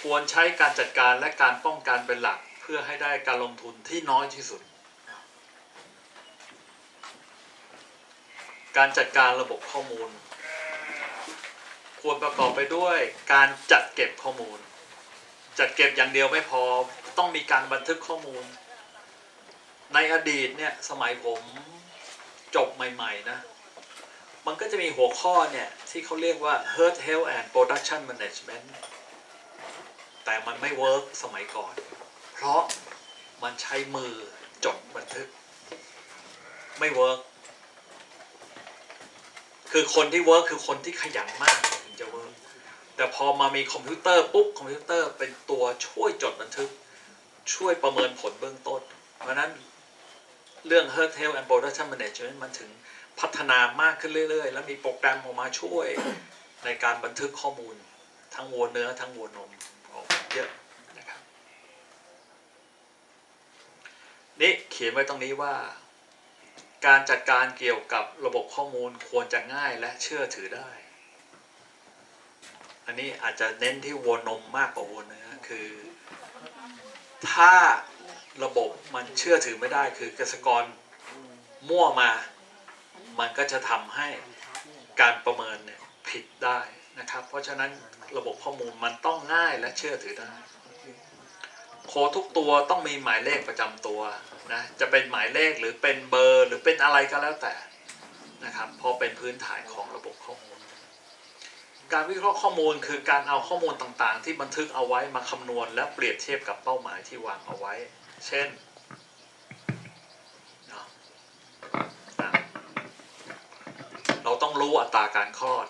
ควรใช้การจัดการและการป้องกันเป็นหลักเพื่อให้ได้การลงทุนที่น้อยที่สุดการจัดการระบบข้อมูลควรประกอบไปด้วยการจัดเก็บข้อมูลจัดเก็บอย่างเดียวไม่พอต้องมีการบันทึกข้อมูลในอดีตเนี่ยสมัยผมจบใหม่ๆนะมันก็จะมีหัวข้อเนี่ยที่เขาเรียกว่า Herd Health and Production Management แต่มันไม่เวิร์กสมัยก่อนเพราะมันใช้มือจดบันทึกไม่เวิร์กคือคนที่เวิร์กคือคนที่ขยันมากถึงจะเวิร์กแต่พอมามีคอมพิวเตอร์ปุ๊บคอมพิวเตอร์เป็นตัวช่วยจดบันทึกช่วยประเมินผลเบื้องต้นเพราะนั้นเรื่อง Herd Health and Production Management มันถึงพัฒนามากขึ้นเรื่อยๆแล้วมีโปรแกรมออกมาช่วยในการบันทึกข้อมูลทั้งวัวเนื้อทั้งวัวนมออกเยอะนะครับนี่เขียนไว้ตรงนี้ว่าการจัดการเกี่ยวกับระบบข้อมูลควรจะง่ายและเชื่อถือได้อันนี้อาจจะเน้นที่วัวนมมากกว่าวัวเนื้อคือถ้าระบบมันเชื่อถือไม่ได้คือเกษตรกรมั่วมามันก็จะทำให้การประเมินเนี่ยผิดได้นะครับเพราะฉะนั้นระบบข้อมูลมันต้องง่ายและเชื่อถือได้โคทุกตัวต้องมีหมายเลขประจำตัวนะจะเป็นหมายเลขหรือเป็นเบอร์หรือเป็นอะไรก็แล้วแต่นะครับเพราะเป็นพื้นฐานของระบบข้อมูลการวิเคราะห์ข้อมูลคือการเอาข้อมูลต่างๆที่บันทึกเอาไว้มาคำนวณและเปรียบเทียบกับเป้าหมายที่วางเอาไว้เช่นเราต้องรู้อัตราการคลอด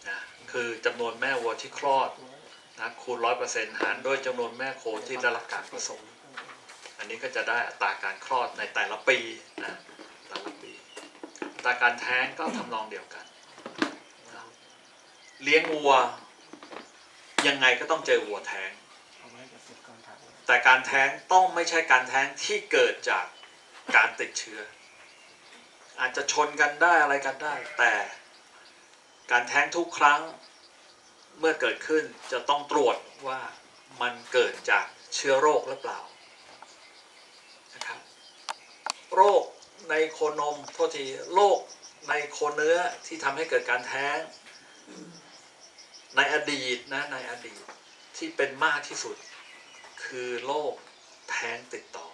นะคือจำนวนแม่วัวที่คลอดนะคูณ 100% หารด้วยจำนวนแม่โคที่ได้รับการผสมอันนี้ก็จะได้อัตราการคลอดในแต่ละปีนะแต่ละปีอัตราการแท้งก็ทำนองเดียวกันนะเลี้ยงวัวยังไงก็ต้องเจอวัวแท้งแต่การแท้งต้องไม่ใช่การแท้งที่เกิดจากการติดเชื้ออาจจะชนกันได้อะไรกันได้แต่การแท้งทุกครั้งเมื่อเกิดขึ้นจะต้องตรวจว่ามันเกิดจากเชื้อโรคหรือเปล่านะครับโรคในโคนมโทษทีโรคในโคเนื้อที่ทำให้เกิดการแท้งในอดีตนะในอดีตที่เป็นมากที่สุดคือโรคแท้งติดต่อ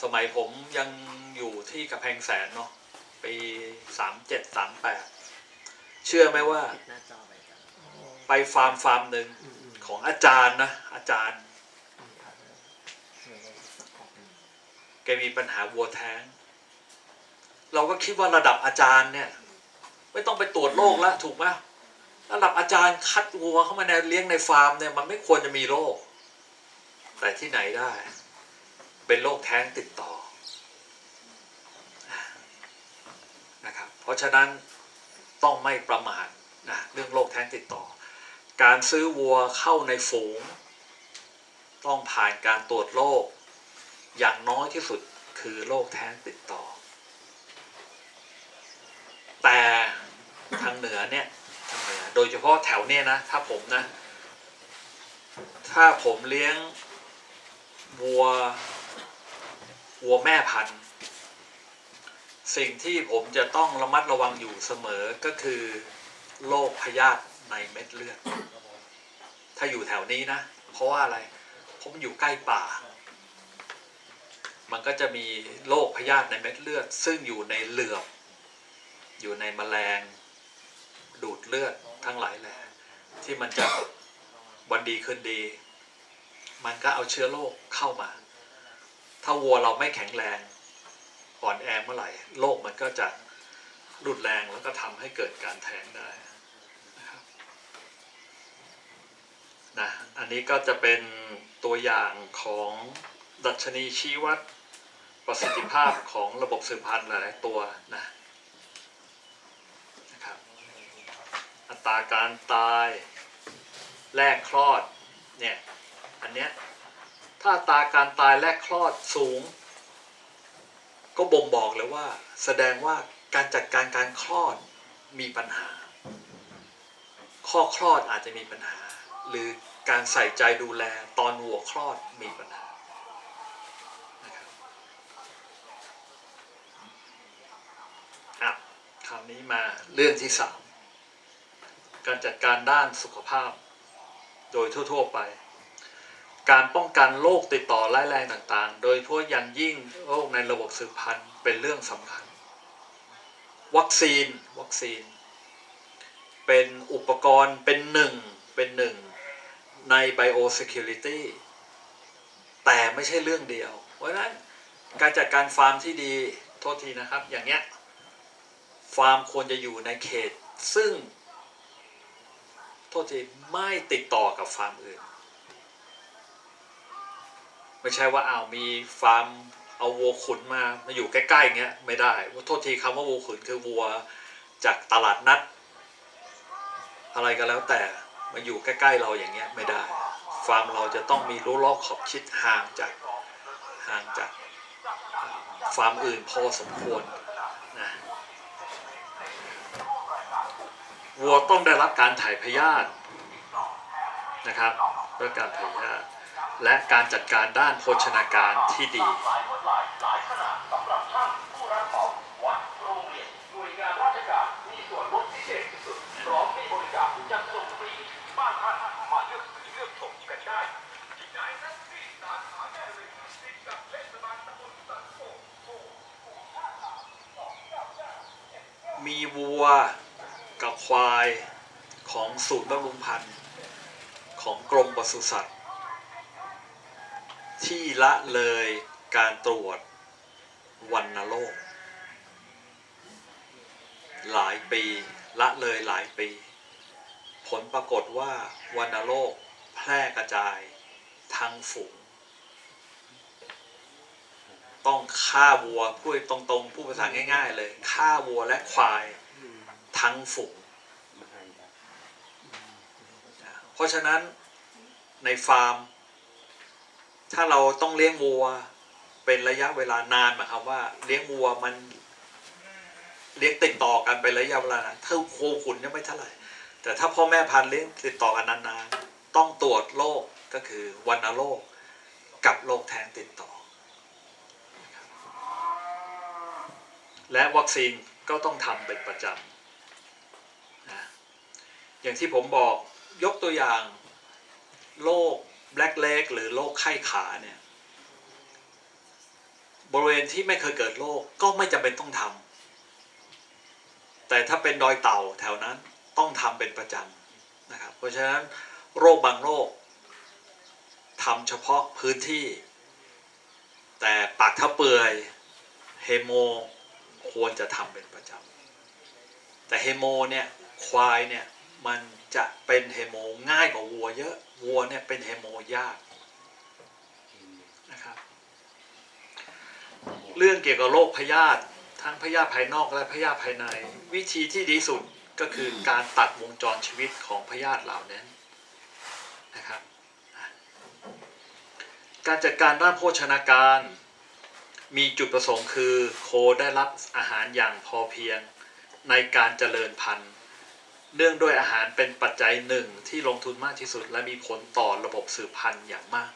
สมัยผมยังอยู่ที่กำแพงแสนเนาะปี37-38เชื่อไหมว่าไปฟาร์มหนึ่งของอาจารย์นะอาจารย์แกมีปัญหาวัวแท้งเราก็คิดว่าระดับอาจารย์เนี่ยไม่ต้องไปตรวจโรคแล้วถูกไหมระดับอาจารย์คัดวัวเข้ามาในเลี้ยงในฟาร์มเนี่ยมันไม่ควรจะมีโรคแต่ที่ไหนได้เป็นโรคแท้งติดต่อนะครับเพราะฉะนั้นต้องไม่ประมาทนะเรื่องโรคแท้งติดต่อการซื้อวัวเข้าในฝูงต้องผ่านการตรวจโรคอย่างน้อยที่สุดคือโรคแท้งติดต่อแต่ทางเหนือเนี่ยโดยเฉพาะแถวเนี้ยนะถ้าผมเลี้ยงวัวแม่พันธุ์สิ่งที่ผมจะต้องระมัดระวังอยู่เสมอก็คือโรคพยาธิในเม็ดเลือดถ้าอยู่แถวนี้นะเพราะว่าอะไรผมอยู่ใกล้ป่ามันก็จะมีโรคพยาธิในเม็ดเลือดซึ่งอยู่ในเหลือบอยู่ในแมลงดูดเลือดทั้งหลายแหละที่มันจะวันดีคืนดีมันก็เอาเชื้อโรคเข้ามาถ้าวัวเราไม่แข็งแรง อ่อนแอเมื่อไหร่โรคมันก็จะรุนแรงแล้วก็ทำให้เกิดการแท้งได้นะครับนะอันนี้ก็จะเป็นตัวอย่างของดัชนีชี้วัดประสิทธิภาพของระบบสืบพันธุ์หลายๆตัวนะครับอัตราการตายแรกคลอดเนี่ยอันเนี้ยถ้าอัตราการตายแรกคลอดสูงก็บ่งบอกเลยว่าแสดงว่าการจัดการการคลอดมีปัญหาข้อคลอดอาจจะมีปัญหาหรือการใส่ใจดูแลตอนหัวคลอดมีปัญหานะครับคราวนี้มาเรื่องที่3การจัดการด้านสุขภาพโดยทั่วๆไปการป้องกันโรคติดต่อร้ายแรงต่างๆโดยเฉพาะอย่างยิ่งโรคในระบบสืบพันธุ์เป็นเรื่องสำคัญวัคซีนเป็นอุปกรณ์เป็นหนึ่งใน biosecurity แต่ไม่ใช่เรื่องเดียวเพราะฉะนั้นการจัดการฟาร์มที่ดีโทษทีนะครับอย่างเงี้ยฟาร์มควรจะอยู่ในเขตซึ่งโทษทีไม่ติดต่อกับฟาร์มอื่นไม่ใช่ว่ามีฟาร์มเอาวัวขุนมาอยู่ใกล้ๆอย่างเงี้ยไม่ได้โทษทีคำว่าวัวขุนคือวัวจากตลาดนัดอะไรก็แล้วแต่มาอยู่ใกล้ๆเราอย่างเงี้ยไม่ได้ฟาร์มเราจะต้องมีรั้วรอบขอบชิดห่างจากฟาร์มอื่นพอสมควรนะวัวต้องได้รับการถ่ายพยาธินะครับด้วยการถ่ายพยาธิและการจัดการด้านโภชนาการที่ดีมีวัวกับควายของศูนย์บำรุงพันธุ์ของกรมปศุสัตว์ที่ละเลยการตรวจวัณโรคหลายปีละเลยหลายปีผลปรากฏว่าวัณโรคแพร่กระจายทั้งฝูงต้องฆ่าวัวพูดตรงๆพูดภาษาง่ายๆเลยฆ่าวัวและควายทั้งฝูงเพราะฉะนั้นในฟาร์มถ้าเราต้องเลี้ยงวัวเป็นระยะเวลานานหมายความว่าเลี้ยงวัวมันเลี้ยงติดต่อกันเป็นระยะเวลานานถ้าโคขุนเนี่ยไม่เท่าไหร่แต่ถ้าพ่อแม่พันธุ์เลี้ยงติดต่อกันนานๆต้องตรวจโรคก็คือวัณโรคกับโรคแท้งติดต่อและวัคซีนก็ต้องทำเป็นประจำนะอย่างที่ผมบอกยกตัวอย่างโรคBlack Leg หรือโรคไข้ขาเนี่ยบริเวณที่ไม่เคยเกิดโรคก็ไม่จำเป็นต้องทำแต่ถ้าเป็นดอยเต่าแถวนั้นต้องทำเป็นประจำนะครับเพราะฉะนั้นโรคบางโรคทำเฉพาะพื้นที่แต่ปากถ้าเปื่อยเฮโมควรจะทำเป็นประจำแต่เฮโมเนี่ยควายเนี่ยมันจะเป็นเฮโมง่ายกว่าวัวเยอะวัวเนี่ยเป็นเฮโมยากนะครับเรื่องเกี่ยวกับโรคพยาธิทั้งพยาธิภายนอกและพยาธิภายในวิธีที่ดีสุดก็คือการตัดวงจรชีวิตของพยาธิเหล่านั้นนะครับการจัดการด้านโภชนาการมีจุดประสงค์คือโคได้รับอาหารอย่างพอเพียงในการเจริญพันธุ์เนื่องด้วยอาหารเป็นปัจจัยหนึ่งที่ลงทุนมากที่สุดและมีผลต่อระบบสืบพันธุ์อย่างมาก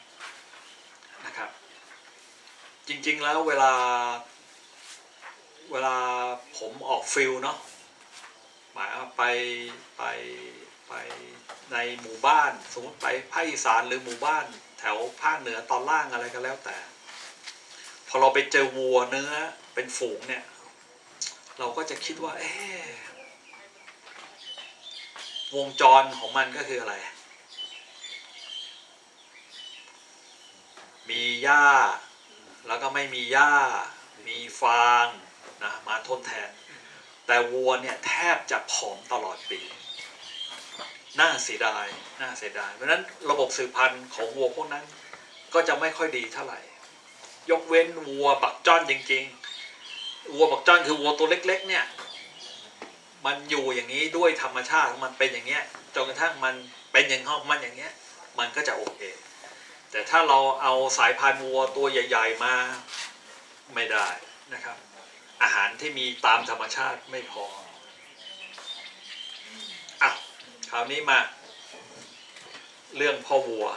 นะครับจริงๆแล้วเวลาผมออกฟิลเนาะหมายว่าไปในหมู่บ้านสมมติไปภาคอีสานหรือหมู่บ้านแถวภาคเหนือตอนล่างอะไรก็แล้วแต่พอเราไปเจอวัวเนื้อเป็นฝูงเนี่ยเราก็จะคิดว่าวงจรของมันก็คืออะไรมีหญ้าแล้วก็ไม่มีหญ้า มีฟางนะมาทดแทนแต่วัวเนี่ยแทบจะผอมตลอดปีน่าเสียดายเพราะฉะนั้นระบบสืบพันธุ์ของวัวพวกนั้นก็จะไม่ค่อยดีเท่าไหร่ยกเว้นวัวบักจ้อนจริงๆวัวบักจ้อนคือวัวตัวเล็กๆเนี่ยมันอยู่อย่างนี้ด้วยธรรมชาติมันเป็นอย่างเงี้ยจนกระทั่งมันเป็นอย่างห้องมันอย่างเงี้ยมันก็จะโอเคแต่ถ้าเราเอาสายพันธุ์วัวตัวใหญ่ๆมาไม่ได้นะครับอาหารที่มีตามธรรมชาติไม่พออ่ะคราวนี้มาเรื่องพ่อวัว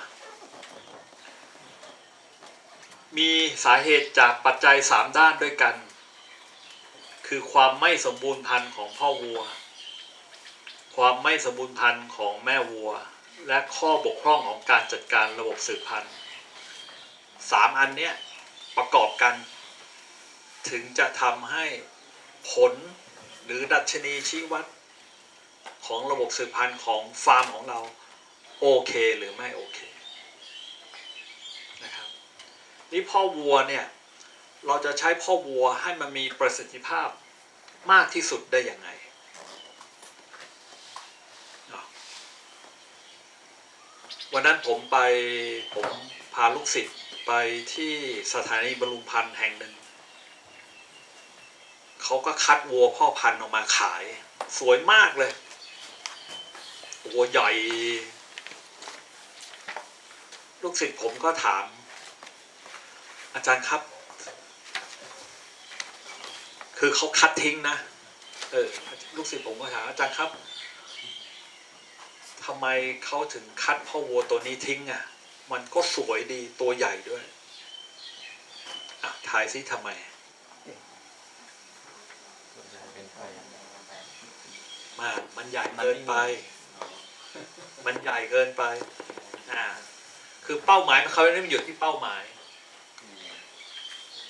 มีสาเหตุจากปัจจัย3ด้านด้วยกันคือความไม่สมบูรณ์พันธุ์ของพ่อวัวความไม่สมบูรณ์พันธุ์ของแม่วัวและข้อบกพร่องของการจัดการระบบสืบพันธุ์3อันเนี้ยประกอบกันถึงจะทำให้ผลหรือดัชนีชี้วัดของระบบสืบพันธุ์ของฟาร์มของเราโอเคหรือไม่โอเคนะครับนี่พ่อวัวเนี่ยเราจะใช้พ่อวัวให้มันมีประสิทธิภาพมากที่สุดได้ยังไงวันนั้นผมพาลูกศิษย์ไปที่สถานีบำรุงพันธุ์แห่งหนึ่งเขาก็คัดวัวพ่อพันธุ์ออกมาขายสวยมากเลยวัวใหญ่ลูกศิษย์ผมก็ถามอาจารย์ครับคือเขาคัดทิ้งนะลูกศิษย์ผมก็ถามอาจารย์ครับทำไมเขาถึงคัดพ่อวัวตัวนี้ทิ้งอ่ะมันก็สวยดีตัวใหญ่ด้วยทายซิทำไมมันใหญ่เกินไปคือเป้าหมายเขาไม่ได้อยู่ที่เป้าหมาย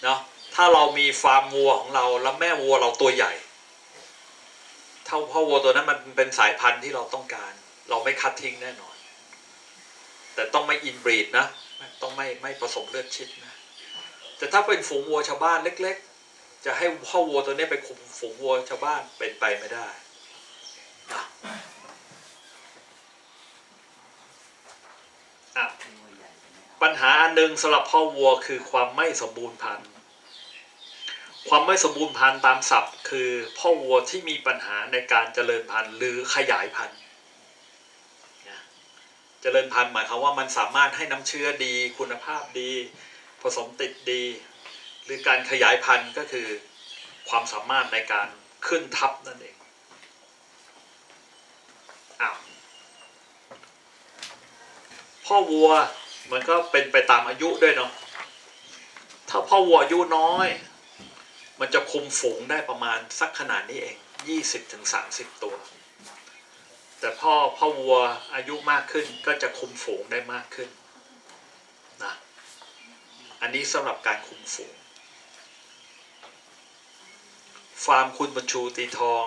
เนาะถ้าเรามีฟาร์มวัวของเราแล้วแม่วัวเราตัวใหญ่เท่าพ่อวัวตัวนั้นมันเป็นสายพันธุ์ที่เราต้องการเราไม่คัดทิ้งแน่นอนแต่ต้องไม่อินบรีดนะต้องไม่ผสมเลือดชิดนะแต่ถ้าเป็นฝูงวัวชาวบ้านเล็กๆจะให้พ่อวัวตัวนี้ไปคุมฝูงวัวชาวบ้านเป็นไปไม่ได้นะปัญหาอันหนึ่งสำหรับพ่อวัวคือความไม่สมบูรณ์พันธุ์ความไม่สมบูรณ์พันธุ์ตามศัพท์คือพ่อวัวที่มีปัญหาในการเจริญพันธุ์หรือขยายพันธุ์เจริญพันธุ์หมายความว่ามันสามารถให้น้ำเชื้อดีคุณภาพดีผสมติดดีหรือการขยายพันธุ์ก็คือความสามารถในการขึ้นทับนั่นเองพ่อวัวมันก็เป็นไปตามอายุด้วยเนาะถ้าพ่อวัวอายุน้อยมันจะคุมฝูงได้ประมาณสักขนาดนี้เอง 20-30 ตัวแต่พ่อวัวอายุมากขึ้นก็จะคุมฝูงได้มากขึ้นนะอันนี้สำหรับการคุมฝูงฟาร์มคุณบรรชูตีทอง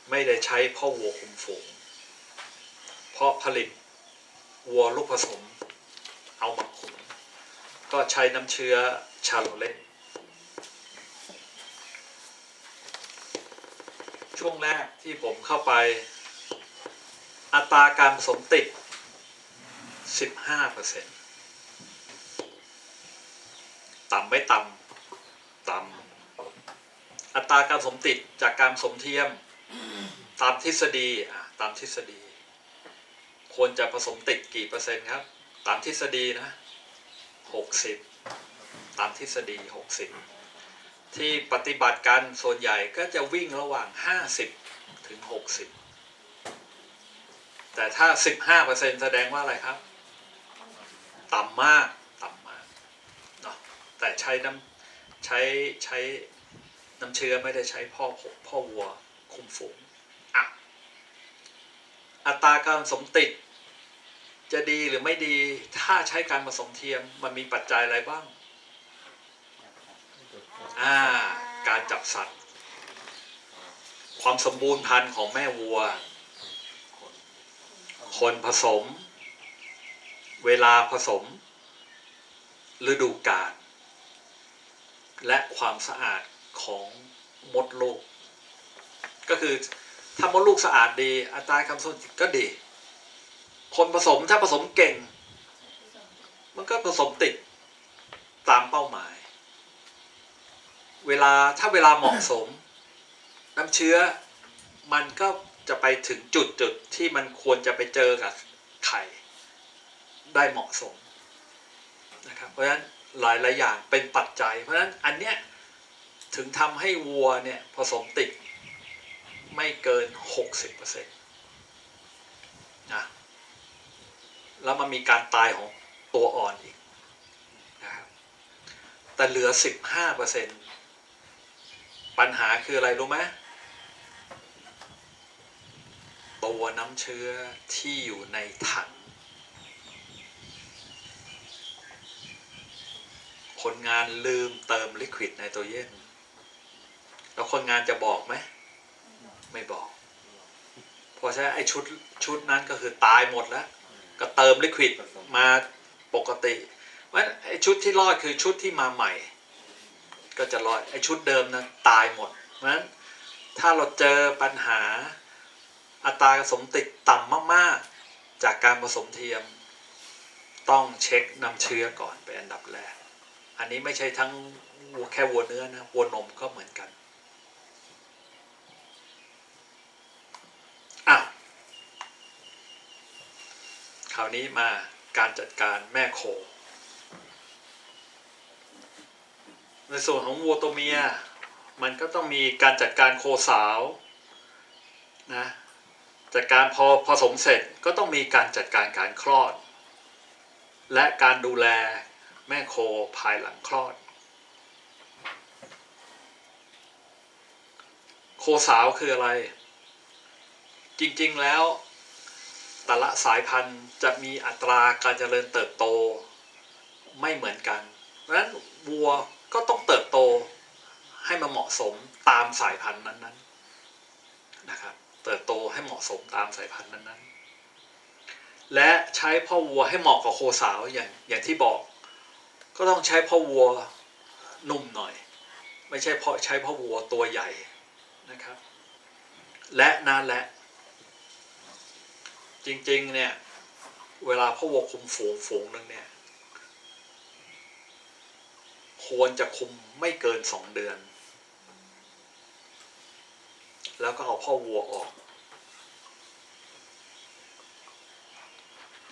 ไม่ได้ใช้พ่อวัวคุมฝูงเพราะผลิตวัวลูกผสมเอามาคุมก็ใช้น้ำเชื้อชาโลเล่ช่วงแรกที่ผมเข้าไปอัตราการผสมติด 15% ต่ำไม่ต่ำอัตราการผสมติดจากการผสมเทียมตามทฤษฎีควรจะผสมติดกี่เปอร์เซ็นต์ครับตามทฤษฎีนะ60ตามทฤษฎี60ที่ปฏิบัติการส่วนใหญ่ก็จะวิ่งระหว่าง50ถึง60แต่ถ้า 15% แสดงว่าอะไรครับต่ำมากเนาะแต่ใช้น้ำเชื้อไม่ได้ใช้พ่อวัวคุมฝูงอัตราการผสมติดจะดีหรือไม่ดีถ้าใช้การผสมเทียมมันมีปัจจัยอะไรบ้างการจับสัตว์ความสมบูรณ์พันธุ์ของแม่วัวคนผสมเวลาผสมฤดูกาล และความสะอาดของมดลูกก็คือถ้ามดลูกสะอาดดีอัตราการผสมก็ดีคนผสมถ้าผสมเก่งมันก็ผสมติดตามเป้าหมายถ้าเวลาเหมาะสมน้ำเชื้อมันก็จะไปถึงจุดที่มันควรจะไปเจอกับไข่ได้เหมาะสมนะครับเพราะฉะนั้นหลายอย่างเป็นปัจจัยเพราะฉะนั้นอันเนี้ยถึงทำให้วัวเนี่ยผสมติดไม่เกิน 60%นะแล้วมันมีการตายของตัวอ่อนอีกนะครับแต่เหลือ 15%ปัญหาคืออะไรรู้ไหมตัวน้ำเชื้อที่อยู่ในถังคนงานลืมเติมลิควิดไนโตรเจนแล้วคนงานจะบอกไหมไม่บอกเพราะฉะนั้นไอ้ชุดนั้นก็คือตายหมดแล้วก็เติมลิควิดมาปกติเพราะฉะนั้นไอ้ชุดที่รอดคือชุดที่มาใหม่ก็จะรอดไอ้ชุดเดิมนั้นตายหมดเพราะฉะนั้นถ้าเราเจอปัญหาอัตราผสมติดต่ำมากๆจากการผสมเทียมต้องเช็คน้ำเชื้อก่อนเป็นอันดับแรกอันนี้ไม่ใช่ทั้งแค่วัวเนื้อนะวัวนมก็เหมือนกันคราวนี้มาการจัดการแม่โคในส่วนของวัวตัวเมียมันก็ต้องมีการจัดการโคสาวนะจัดการพอผสมเสร็จก็ต้องมีการจัดการการคลอดและการดูแลแม่โคภายหลังคลอดโคสาวคืออะไรจริงๆแล้วแต่ละสายพันธุ์จะมีอัตราการเจริญเติบโตไม่เหมือนกันเพราะฉะนั้นวัวก็ต้องเติบโตให้มันเหมาะสมตามสายพันธุ์นั้นๆนะครับเติบโตให้เหมาะสมตามสายพันธุ์นั้นๆและใช้พ่อวัวให้เหมาะกับโคสาวอย่างที่บอกก็ต้องใช้พ่อวัวนุ่มหน่อยไม่ใช่ใช้พ่อวัวตัวใหญ่นะครับและนั่นแหละจริงๆเนี่ยเวลาพ่อวัวคุมฝูงนึงเนี่ยควรจะคุมไม่เกิน2 เดือนแล้วก็เอาพ่อวัวออก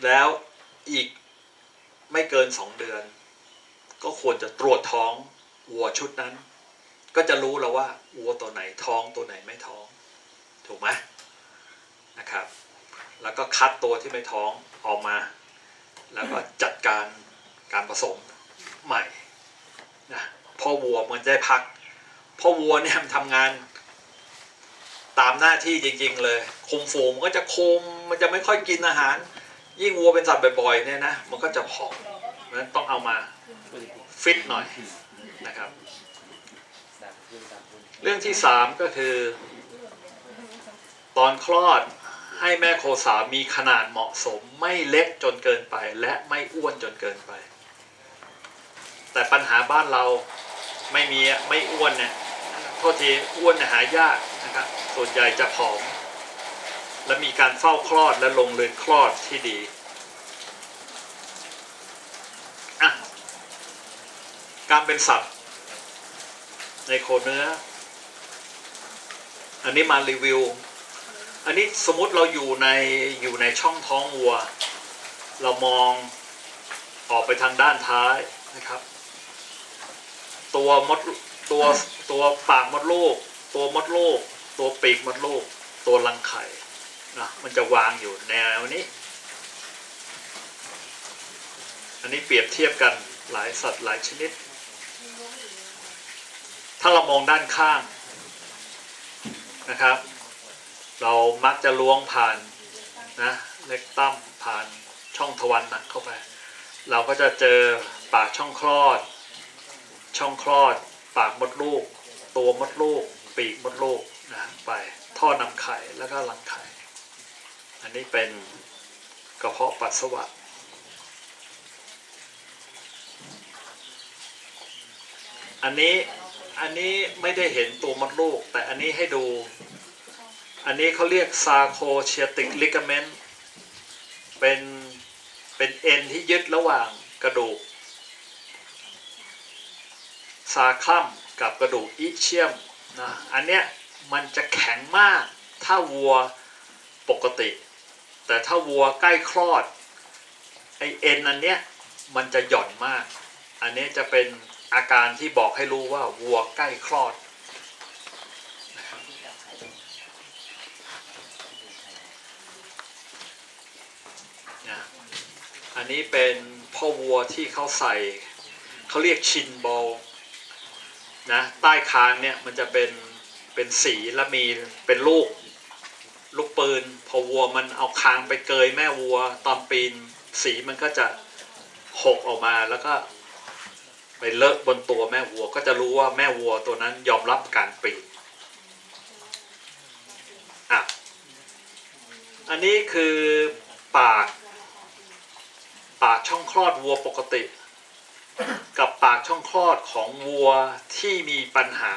แล้วอีกไม่เกิน2 เดือนก็ควรจะตรวจท้องวัวชุดนั้นก็จะรู้แล้วว่าวัวตัวไหนท้องตัวไหนไม่ท้องถูกไหมนะครับแล้วก็คัดตัวที่ไม่ท้องออกมาแล้วก็จัดการผสมใหม่นะพ่อวัวมันได้พักพ่อวัวเนี่ยมันทำงานตามหน้าที่จริงๆเลยคุมฝูงมันก็จะคุมมันจะไม่ค่อยกินอาหารยิ่งวัวเป็นสัตว์บ่อยๆเนี่ยนะมันก็จะผอมเพราะฉะนั้นต้องเอามาฟิตหน่อยนะครับเรื่องที่3ก็คือตอนคลอดให้แม่โคสาวมีขนาดเหมาะสมไม่เล็กจนเกินไปและไม่อ้วนจนเกินไปแต่ปัญหาบ้านเราไม่อ้วนเนี่ยโทษทีอ้วนหายากนะครับส่วนใหญ่จะผอมและมีการเฝ้าคลอดและลงเรือนคลอดที่ดีการเป็นสัตว์ในโคเนื้ออันนี้มารีวิวอันนี้สมมุติเราอยู่ในช่องท้องวัวเรามองออกไปทางด้านท้ายนะครับตัวปากมดลูกตัวมดลูกตัวปีกมดลูกตัวรังไข่นะมันจะวางอยู่แนวนี้อันนี้เปรียบเทียบกันหลายสัตว์หลายชนิดถ้าเรามองด้านข้างนะครับเรามักจะล้วงผ่านนะเล็กตั้มผ่านช่องทวารหนักเข้าไปเราก็จะเจอปากช่องคลอดปากมดลูกตัวมดลูกปีกมดลูกนะไปท่อนำไข่แล้วก็รังไข่อันนี้เป็นกระเพาะปัสสาวะ อันนี้ไม่ได้เห็นตัวมดลูกแต่อันนี้ให้ดู อันนี้เขาเรียก sarcochiatic ligament เป็นเอ็นที่ยึดระหว่างกระดูกซาคลัมกับกระดูกอิเชียมนะอันเนี้ยมันจะแข็งมากถ้าวัวปกติแต่ถ้าวัวใกล้คลอดไอเอ็นอันเนี้ยมันจะหย่อนมากอันนี้จะเป็นอาการที่บอกให้รู้ว่าวัวใกล้คลอดนะอันนี้เป็นพ่อวัวที่เขาใส่เขาเรียกชินบอลนะใต้คางเนี่ยมันจะเป็นสีและมีเป็นลูกปืนพอวัวมันเอาคางไปเกยแม่วัวตอนปีนสีมันก็จะหกออกมาแล้วก็ไปเลอะบนตัวแม่วัวก็จะรู้ว่าแม่วัวตัวนั้นยอมรับการปีนอ่ะอันนี้คือปากช่องคลอดวัวปกติกับปากช่องคลอดของวัวที่มีปัญหา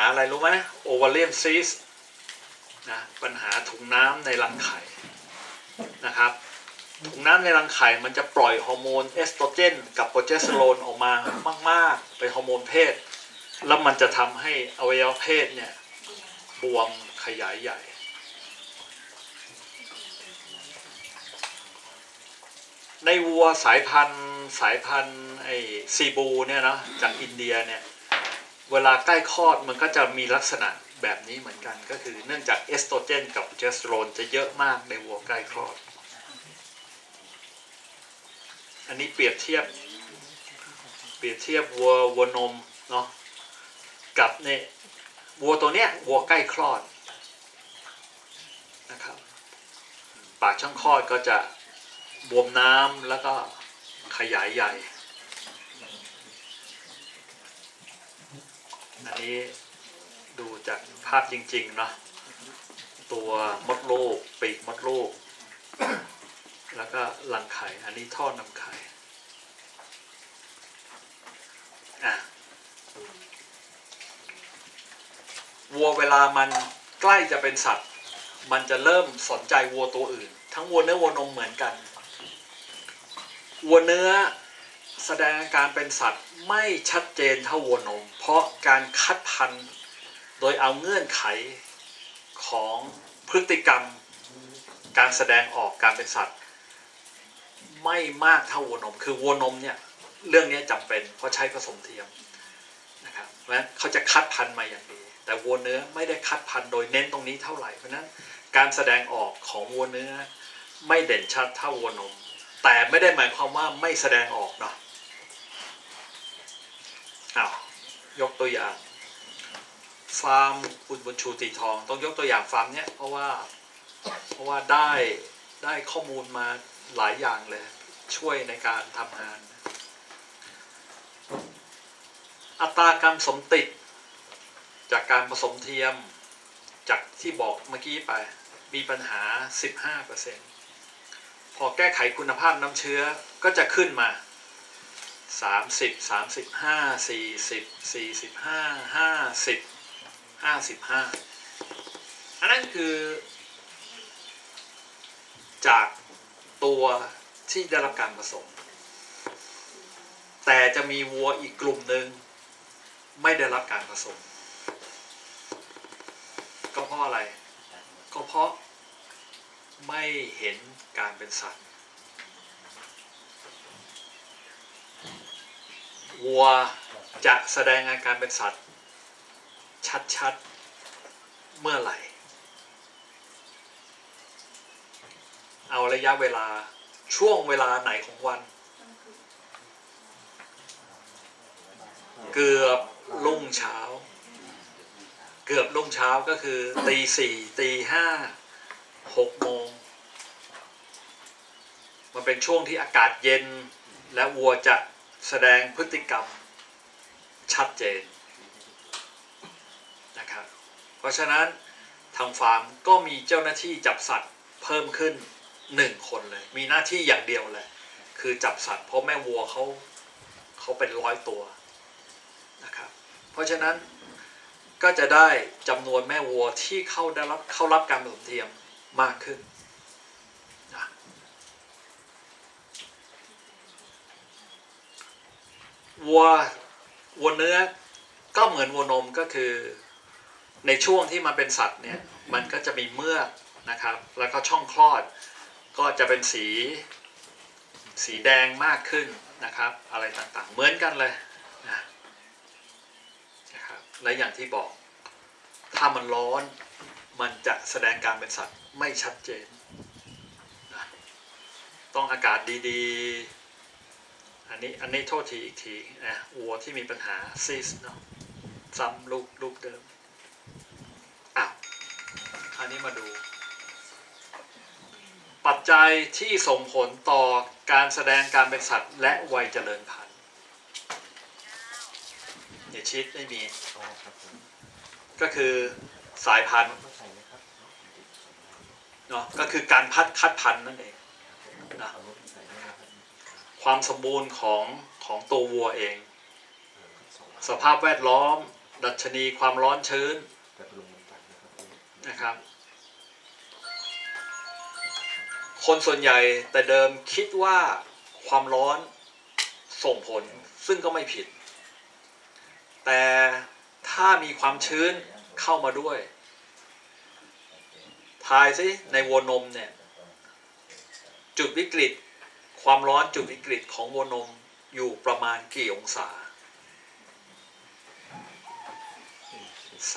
อะไรรู้ไหมโอวาเลียมซิสนะปัญหาถุงน้ำในรังไข่นะครับถุงน้ำในรังไข่มันจะปล่อยฮอร์โมนเอสโตรเจนกับโปรเจสเตอโรนออกมามากๆเป็นฮอร์โมนเพศแล้วมันจะทำให้อวัยวะเพศเนี่ยบวมขยายใหญ่ในวัวสายพันธุ์ไอซีบูเนี่ยนะจากอินเดียเนี่ยเวลาใกล้คลอดมันก็จะมีลักษณะแบบนี้เหมือนกันก็คือเนื่องจากเอสโตรเจนกับโปรเจสเตอโรนจะเยอะมากในวัวใกล้คลอดอันนี้เปรียบเทียบวัวนมเนาะกับเนี่ยวัวตัวเนี้ยวัวใกล้คลอดนะครับปากช่องคลอดก็จะบวมน้ำแล้วก็ขยายใหญ่อันนี้ดูจากภาพจริงๆเนาะตัวมดลูกปีกมดลูกแล้วก็รังไข่อันนี้ท่อนำไข่วัวเวลามันใกล้จะเป็นสัตว์มันจะเริ่มสนใจวัวตัวอื่นทั้งวัวเนื้อวัวนมเหมือนกันวัวเนื้อแสดงอาการเป็นสัตว์ไม่ชัดเจนเท่าวัวนมเพราะการคัดพันธุ์โดยเอาเงื่อนไขของพฤติกรรมการแสดงออกการเป็นสัตว์ไม่มากเท่าวัวนมคือวัวนมเนี่ยเรื่องนี้จำเป็นเพราะใช้ผสมเทียมนะครับเพราะฉะนั้นเขาจะคัดพันธุ์มาอย่างดีแต่วัวเนื้อไม่ได้คัดพันธุ์โดยเน้นตรงนี้เท่าไหร่เพราะฉะนั้นการแสดงออกของวัวเนื้อไม่เด่นชัดเท่าวัวนมแต่ไม่ได้หมายความว่าไม่แสดงออกเนาะยกตัวอย่างฟาร์มคุณบุญชูตีทองต้องยกตัวอย่างฟาร์มเนี้ยเพราะว่าได้ข้อมูลมาหลายอย่างเลยช่วยในการทำงานอัตราการสมติดจากการผสมเทียมจากที่บอกเมื่อกี้ไปมีปัญหา 15% พอแก้ไขคุณภาพน้ำเชื้อก็จะขึ้นมา30 35 40 45 50 55อันนั้นคือจากตัวที่ได้รับการผสมแต่จะมีวัวอีกกลุ่มหนึ่งไม่ได้รับการผสมก็เพราะอะไรก็เพราะไม่เห็นการเป็นสัตว์วัวจะแสดงอาการเป็นสัตว์ชัดๆเมื่อไหร่เอาระยะเวลาช่วงเวลาไหนของวันเกือบรุ่งเช้าก็คือตี 4 ตี 5 6 โมงมันเป็นช่วงที่อากาศเย็นและวัวจะแสดงพฤติกรรมชัดเจนนะครับเพราะฉะนั้นทางฟาร์มก็มีเจ้าหน้าที่จับสัตว์เพิ่มขึ้น1 คนเลยมีหน้าที่อย่างเดียวเลยคือจับสัตว์เพราะแม่วัวเขา เขาเป็น100 ตัวนะครับเพราะฉะนั้นก็จะได้จำนวนแม่วัวที่เข้ารับการผสมเทียมมากขึ้นนะวัวเนื้อก็เหมือนวัวนมก็คือในช่วงที่มันเป็นสัตว์เนี่ยมันก็จะมีเมือกนะครับแล้วก็ช่องคลอดก็จะเป็นสีแดงมากขึ้นนะครับอะไรต่างๆเหมือนกันเลยนะครับและอย่างที่บอกถ้ามันร้อนมันจะแสดงการเป็นสัตว์ไม่ชัดเจนนะต้องอากาศดีๆอันนี้โทษทีอีกทีนะวัวที่มีปัญหาซีสเนาะซ้ำลูกเดิมอันนี้มาดูปัจจัยที่ส่งผลต่อการแสดงการเป็นสัตว์และวัยเจริญพันธุ์อย่าชิดไม่มีก็คือสายพันธุ์เนาะก็คือการคัดพันธุ์นั่นเองนะความสมบูรณ์ของตัววัวเองสภาพแวดล้อมดัชนีความร้อนชื้นนะครับคนส่วนใหญ่แต่เดิมคิดว่าความร้อนส่งผลซึ่งก็ไม่ผิดแต่ถ้ามีความชื้นเข้ามาด้วยทายสิในวัวนมเนี่ยจุดวิกฤตความร้อนจุดวิกฤตของวัวนมอยู่ประมาณกี่องศา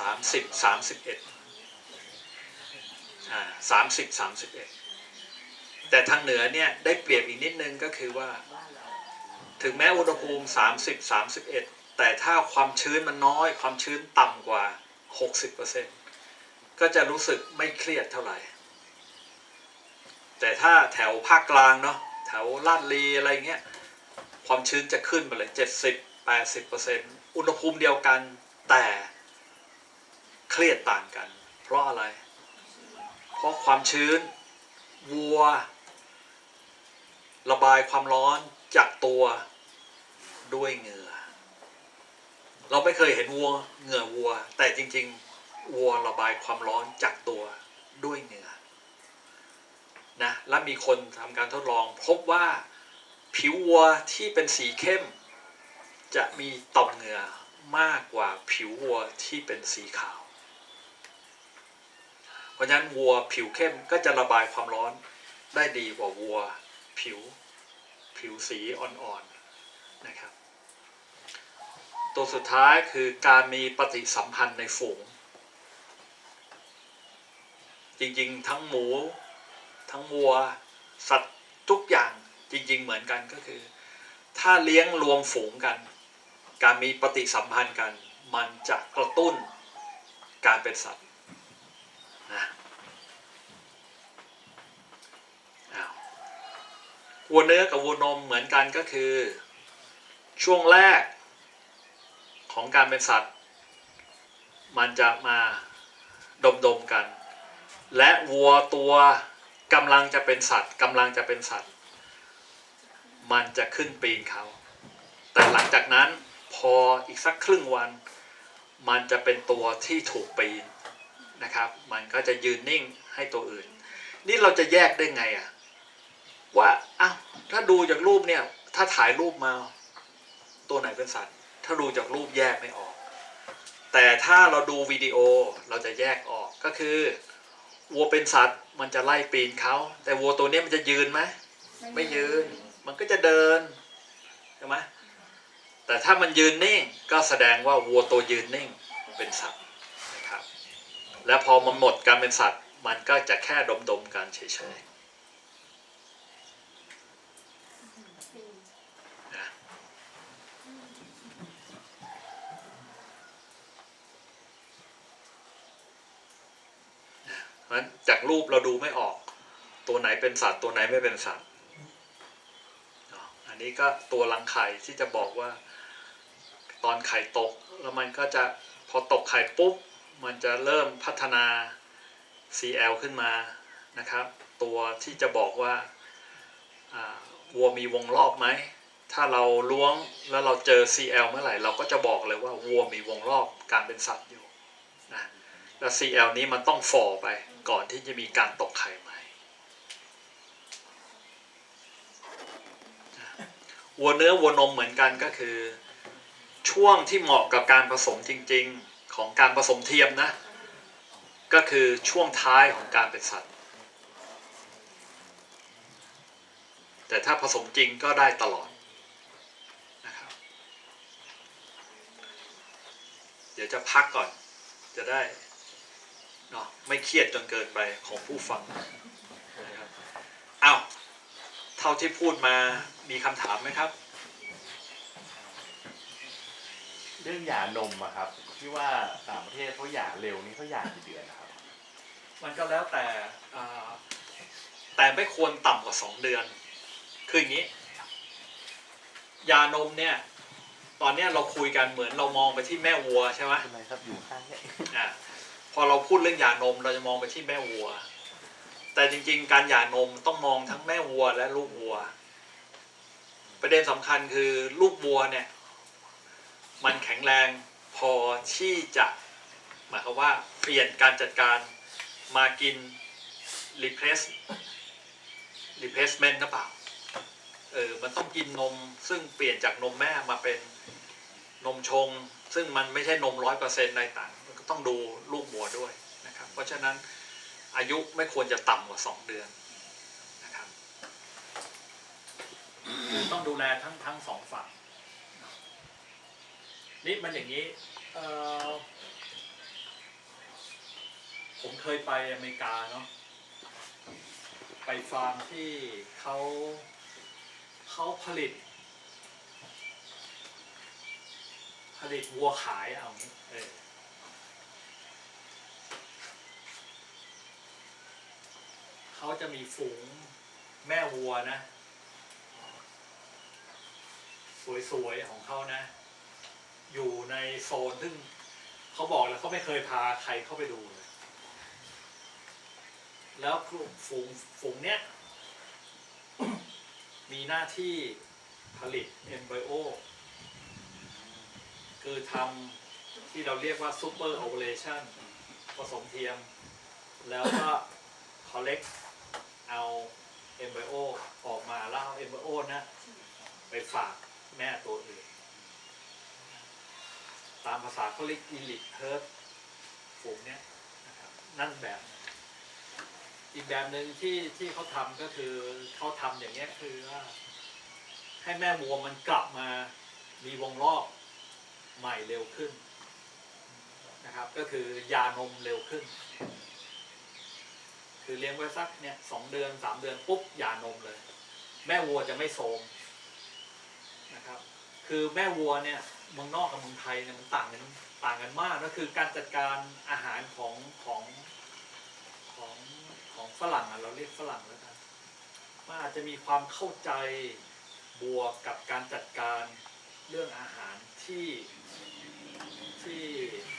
30-31แต่ทางเหนือเนี่ยได้เปรียบอีกนิดนึงก็คือว่าถึงแม้อุณหภูมิ30-31แต่ถ้าความชื้นมันน้อยความชื้นต่ำกว่า 60% ก็จะรู้สึกไม่เครียดเท่าไหร่แต่ถ้าแถวภาคกลางเนาะแถวลาดลีอะไรเงี้ยความชื้นจะขึ้นไปเลย 70-80% อุณหภูมิเดียวกันแต่เครียดต่างกันเพราะอะไรเพราะความชื้นวัวระบายความร้อนจากตัวด้วยเหงื่อเราไม่เคยเห็นวัวเหงื่อวัวแต่จริงๆวัวระบายความร้อนจากตัวด้วยเหงื่อนะและมีคนทำการทดลองพบว่าผิววัวที่เป็นสีเข้มจะมีต่อมเหงื่อมากกว่าผิววัวที่เป็นสีขาวเพราะฉะนั้นวัวผิวเข้มก็จะระบายความร้อนได้ดีกว่าวัวผิวสีอ่อนๆนะครับตัวสุดท้ายคือการมีปฏิสัมพันธ์ในฝูงจริงๆทั้งหมูทั้งวัวสัตว์ทุกอย่างจริงๆเหมือนกันก็คือถ้าเลี้ยงรวมฝูงกันการมีปฏิสัมพันธ์กันมันจะกระตุ้นการเป็นสัตว์นะวัวเนื้อกับวัวนมเหมือนกันก็คือช่วงแรกของการเป็นสัตว์มันจะมาดมกันและวัวตัวกำลังจะเป็นสัตว์มันจะขึ้นปีนเขาแต่หลังจากนั้นพออีกสักครึ่งวันมันจะเป็นตัวที่ถูกปีนนะครับมันก็จะยืนนิ่งให้ตัวอื่นนี่เราจะแยกได้ไงอะว่าถ้าดูจากรูปเนี่ยถ้าถ่ายรูปมาตัวไหนเป็นสัตว์ถ้าดูจากรูปแยกไม่ออกแต่ถ้าเราดูวิดีโอเราจะแยกออกก็คือวัวเป็นสัตว์มันจะไล่ปีนเขาแต่วัวตัวนี้มันจะยืนไหมไม่ยืนมันก็จะเดินใช่ไหมแต่ถ้ามันยืนนิ่งก็แสดงว่าวัวตัวยืนนิ่งเป็นสัตว์นะครับและพอมันหมดการเป็นสัตว์มันก็จะแค่ดมกันเฉยๆจากรูปเราดูไม่ออกตัวไหนเป็นสัตว์ตัวไหนไม่เป็นสัตว์อันนี้ก็ตัวรังไข่ที่จะบอกว่าตอนไข่ตกแล้วมันก็จะพอตกไข่ปุ๊บมันจะเริ่มพัฒนา CL ขึ้นมานะครับตัวที่จะบอกว่าวัวมีวงรอบไหม ถ้าเราล้วงแล้วเราเจอ CL เมื่อไหร่เราก็จะบอกเลยว่าวัวมีวงรอบการเป็นสัตว์อยู่นะแล้ว CL นี้มันต้องฝ่อไปก่อนที่จะมีการตกไข่ใหม่วัวเนื้อวัวนมเหมือนกันก็คือช่วงที่เหมาะกับการผสมจริงๆของการผสมเทียมนะก็คือช่วงท้ายของการเป็นสัตว์แต่ถ้าผสมจริงก็ได้ตลอดนะครับเดี๋ยวจะพักก่อนจะได้เนาะไม่เครียดจนเกินไปของผู้ฟังนะครับอ้าวเท่าที่พูดมามีคำถามไหมครับ เรื่องหย่านมอะครับที่ว่าต่างประเทศเขาหย่าเร็วนี่เขาหย่ากี่เดือนนะครับ มันก็แล้วแต่แต่ไม่ควรต่ำกว่า2 เดือนคืออย่างนี้ยานมเนี่ยตอนนี้เราคุยกันเหมือนเรามองไปที่แม่วัวใช่ไหม ทำไมครับอยู่ข้างเนี่ย พอเราพูดเรื่องยานมเราจะมองไปที่แม่วัวแต่จริงๆการหย่านมต้องมองทั้งแม่วัวและลูกวัวประเด็นสำคัญคือลูกวัวเนี่ยมันแข็งแรงพอที่จะหมายความว่าเปลี่ยนการจัดการมากิน replacement หรือเปล่ามันต้องกินนมซึ่งเปลี่ยนจากนมแม่มาเป็นนมชงซึ่งมันไม่ใช่นม 100% ในต่างมันก็ต้องดูลูกวัวด้วยนะครับเพราะฉะนั้นอายุไม่ควรจะต่ำกว่า2 เดือนนะครับต้องดูแลทั้งสองฝั่งนี่มันอย่างนี้ผมเคยไปอเมริกาเนาะไปฟาร์มที่เขาผลิตวัวขายเอางี้เขาจะมีฝูงแม่วัวนะสวยๆของเขานะอยู่ในโซนซึ่งเขาบอกแล้วเขาไม่เคยพาใครเข้าไปดูเลยแล้วฝูงเนี้ย มีหน้าที่ผลิต embryo คือทำที่เราเรียกว่า super ovulation ผสมเทียมแล้วก็ collect เอา embryo ออกมาแล้วเอา embryo นะไปฝากแม่ตัวอื่นตามภาษาเขาเรียก elite herd ฝูงเนี้ยนะครับนั่นแบบอีกแบบหนึ่งที่เขาทำก็คือเขาทำอย่างเงี้ยคือว่าให้แม่วัวมันกลับมามีวงรอบใหม่เร็วขึ้นนะครับก็คือยานมเร็วขึ้นคือเลี้ยงไว้สักเนี่ย2 เดือน 3 เดือนปุ๊บยานมเลยแม่วัวจะไม่โทรมนะครับคือแม่วัวเนี่ยเมืองนอกกับเมืองไทยเนี่ยมันต่างกันมากก็คือการจัดการอาหารของฝรั่งเราเรียกฝรั่งแล้วกันมันอาจจะมีความเข้าใจบวกกับการจัดการเรื่องอาหารที่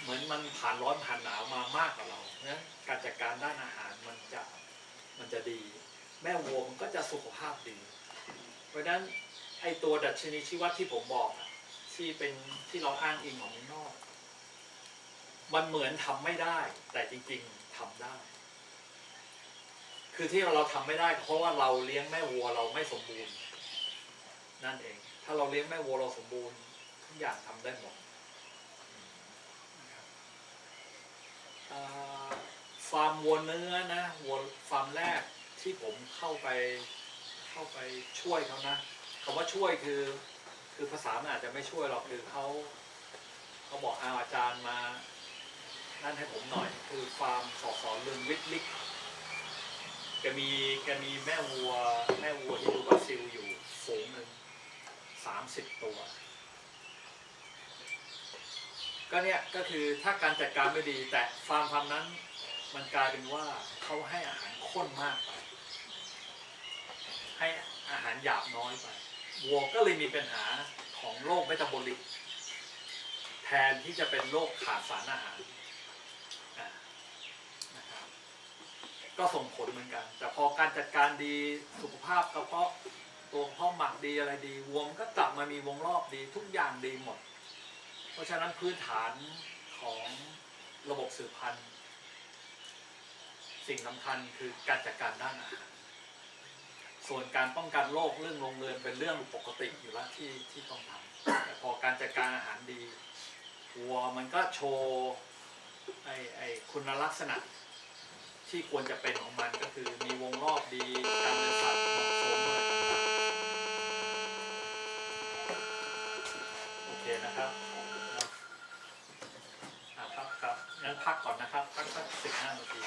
เหมือนมันผ่านร้อนผ่านหนาวมามากกว่าเรานะการจัดการด้านอาหารมันจะดีแม่วัวมันก็จะสุขภาพดีเพราะฉะนั้นไอตัวดัชนีชีวัดที่ผมบอกที่เราอ้างอิงของเมืองนอกมันเหมือนทำไม่ได้แต่จริงๆทำได้คือที่เราทำไม่ได้เพราะว่าเราเลี้ยงแม่วัวเราไม่สมบูรณ์นั่นเองถ้าเราเลี้ยงแม่วัวเราสมบูรณ์ทุกอย่างทำได้หมดฟาร์มวัวเนื้อนะวัวฟาร์มแรกที่ผมเข้าไปช่วยเขานะคำว่าช่วยคือภาษามันอาจจะไม่ช่วยหรอกคือเขาบอกอาจารย์มานั่นให้ผมหน่อยคือฟาร์มสอนเรื่องวิทลิกแกมีแม่วัวที่ดูบราซิลอยู่ฝูงหนึ่ง30 ตัวก็เนี่ยก็คือถ้าการจัดการไม่ดีแต่ฟาร์มนั้นมันกลายเป็นว่าเขาให้อาหารข้นมากไปให้อาหารหยาบน้อยไปวัวก็เลยมีปัญหาของโรคเมตาบอลิกแทนที่จะเป็นโรคขาดสารอาหารก็ส่งผลเหมือนกันแต่พอการจัดการดีสุขภาพกระเพาะ ตัวพ่อหมักดีอะไรดีวัวมันก็กลับมามีวงรอบดีทุกอย่างดีหมด เพราะฉะนั้นพื้นฐานของระบบสืบพันธุ์สิ่งสำคัญคือการจัดการด้านอาหารส่วนการป้องกันโรคเรื่องโรงเรือนเป็นเรื่องปกติอยู่แล้วที่ต้องทำแต่พอการจัดการอาหารดีวัวมันก็โชว์ไอคุณลักษณะที่ควรจะเป็นของมันก็คือมีวงรอบดีการเป็นสัตว์เหมาะสมอะไรต่างๆโอเคนะครับครับงั้นพักก่อนนะครับพักสัก15 นาที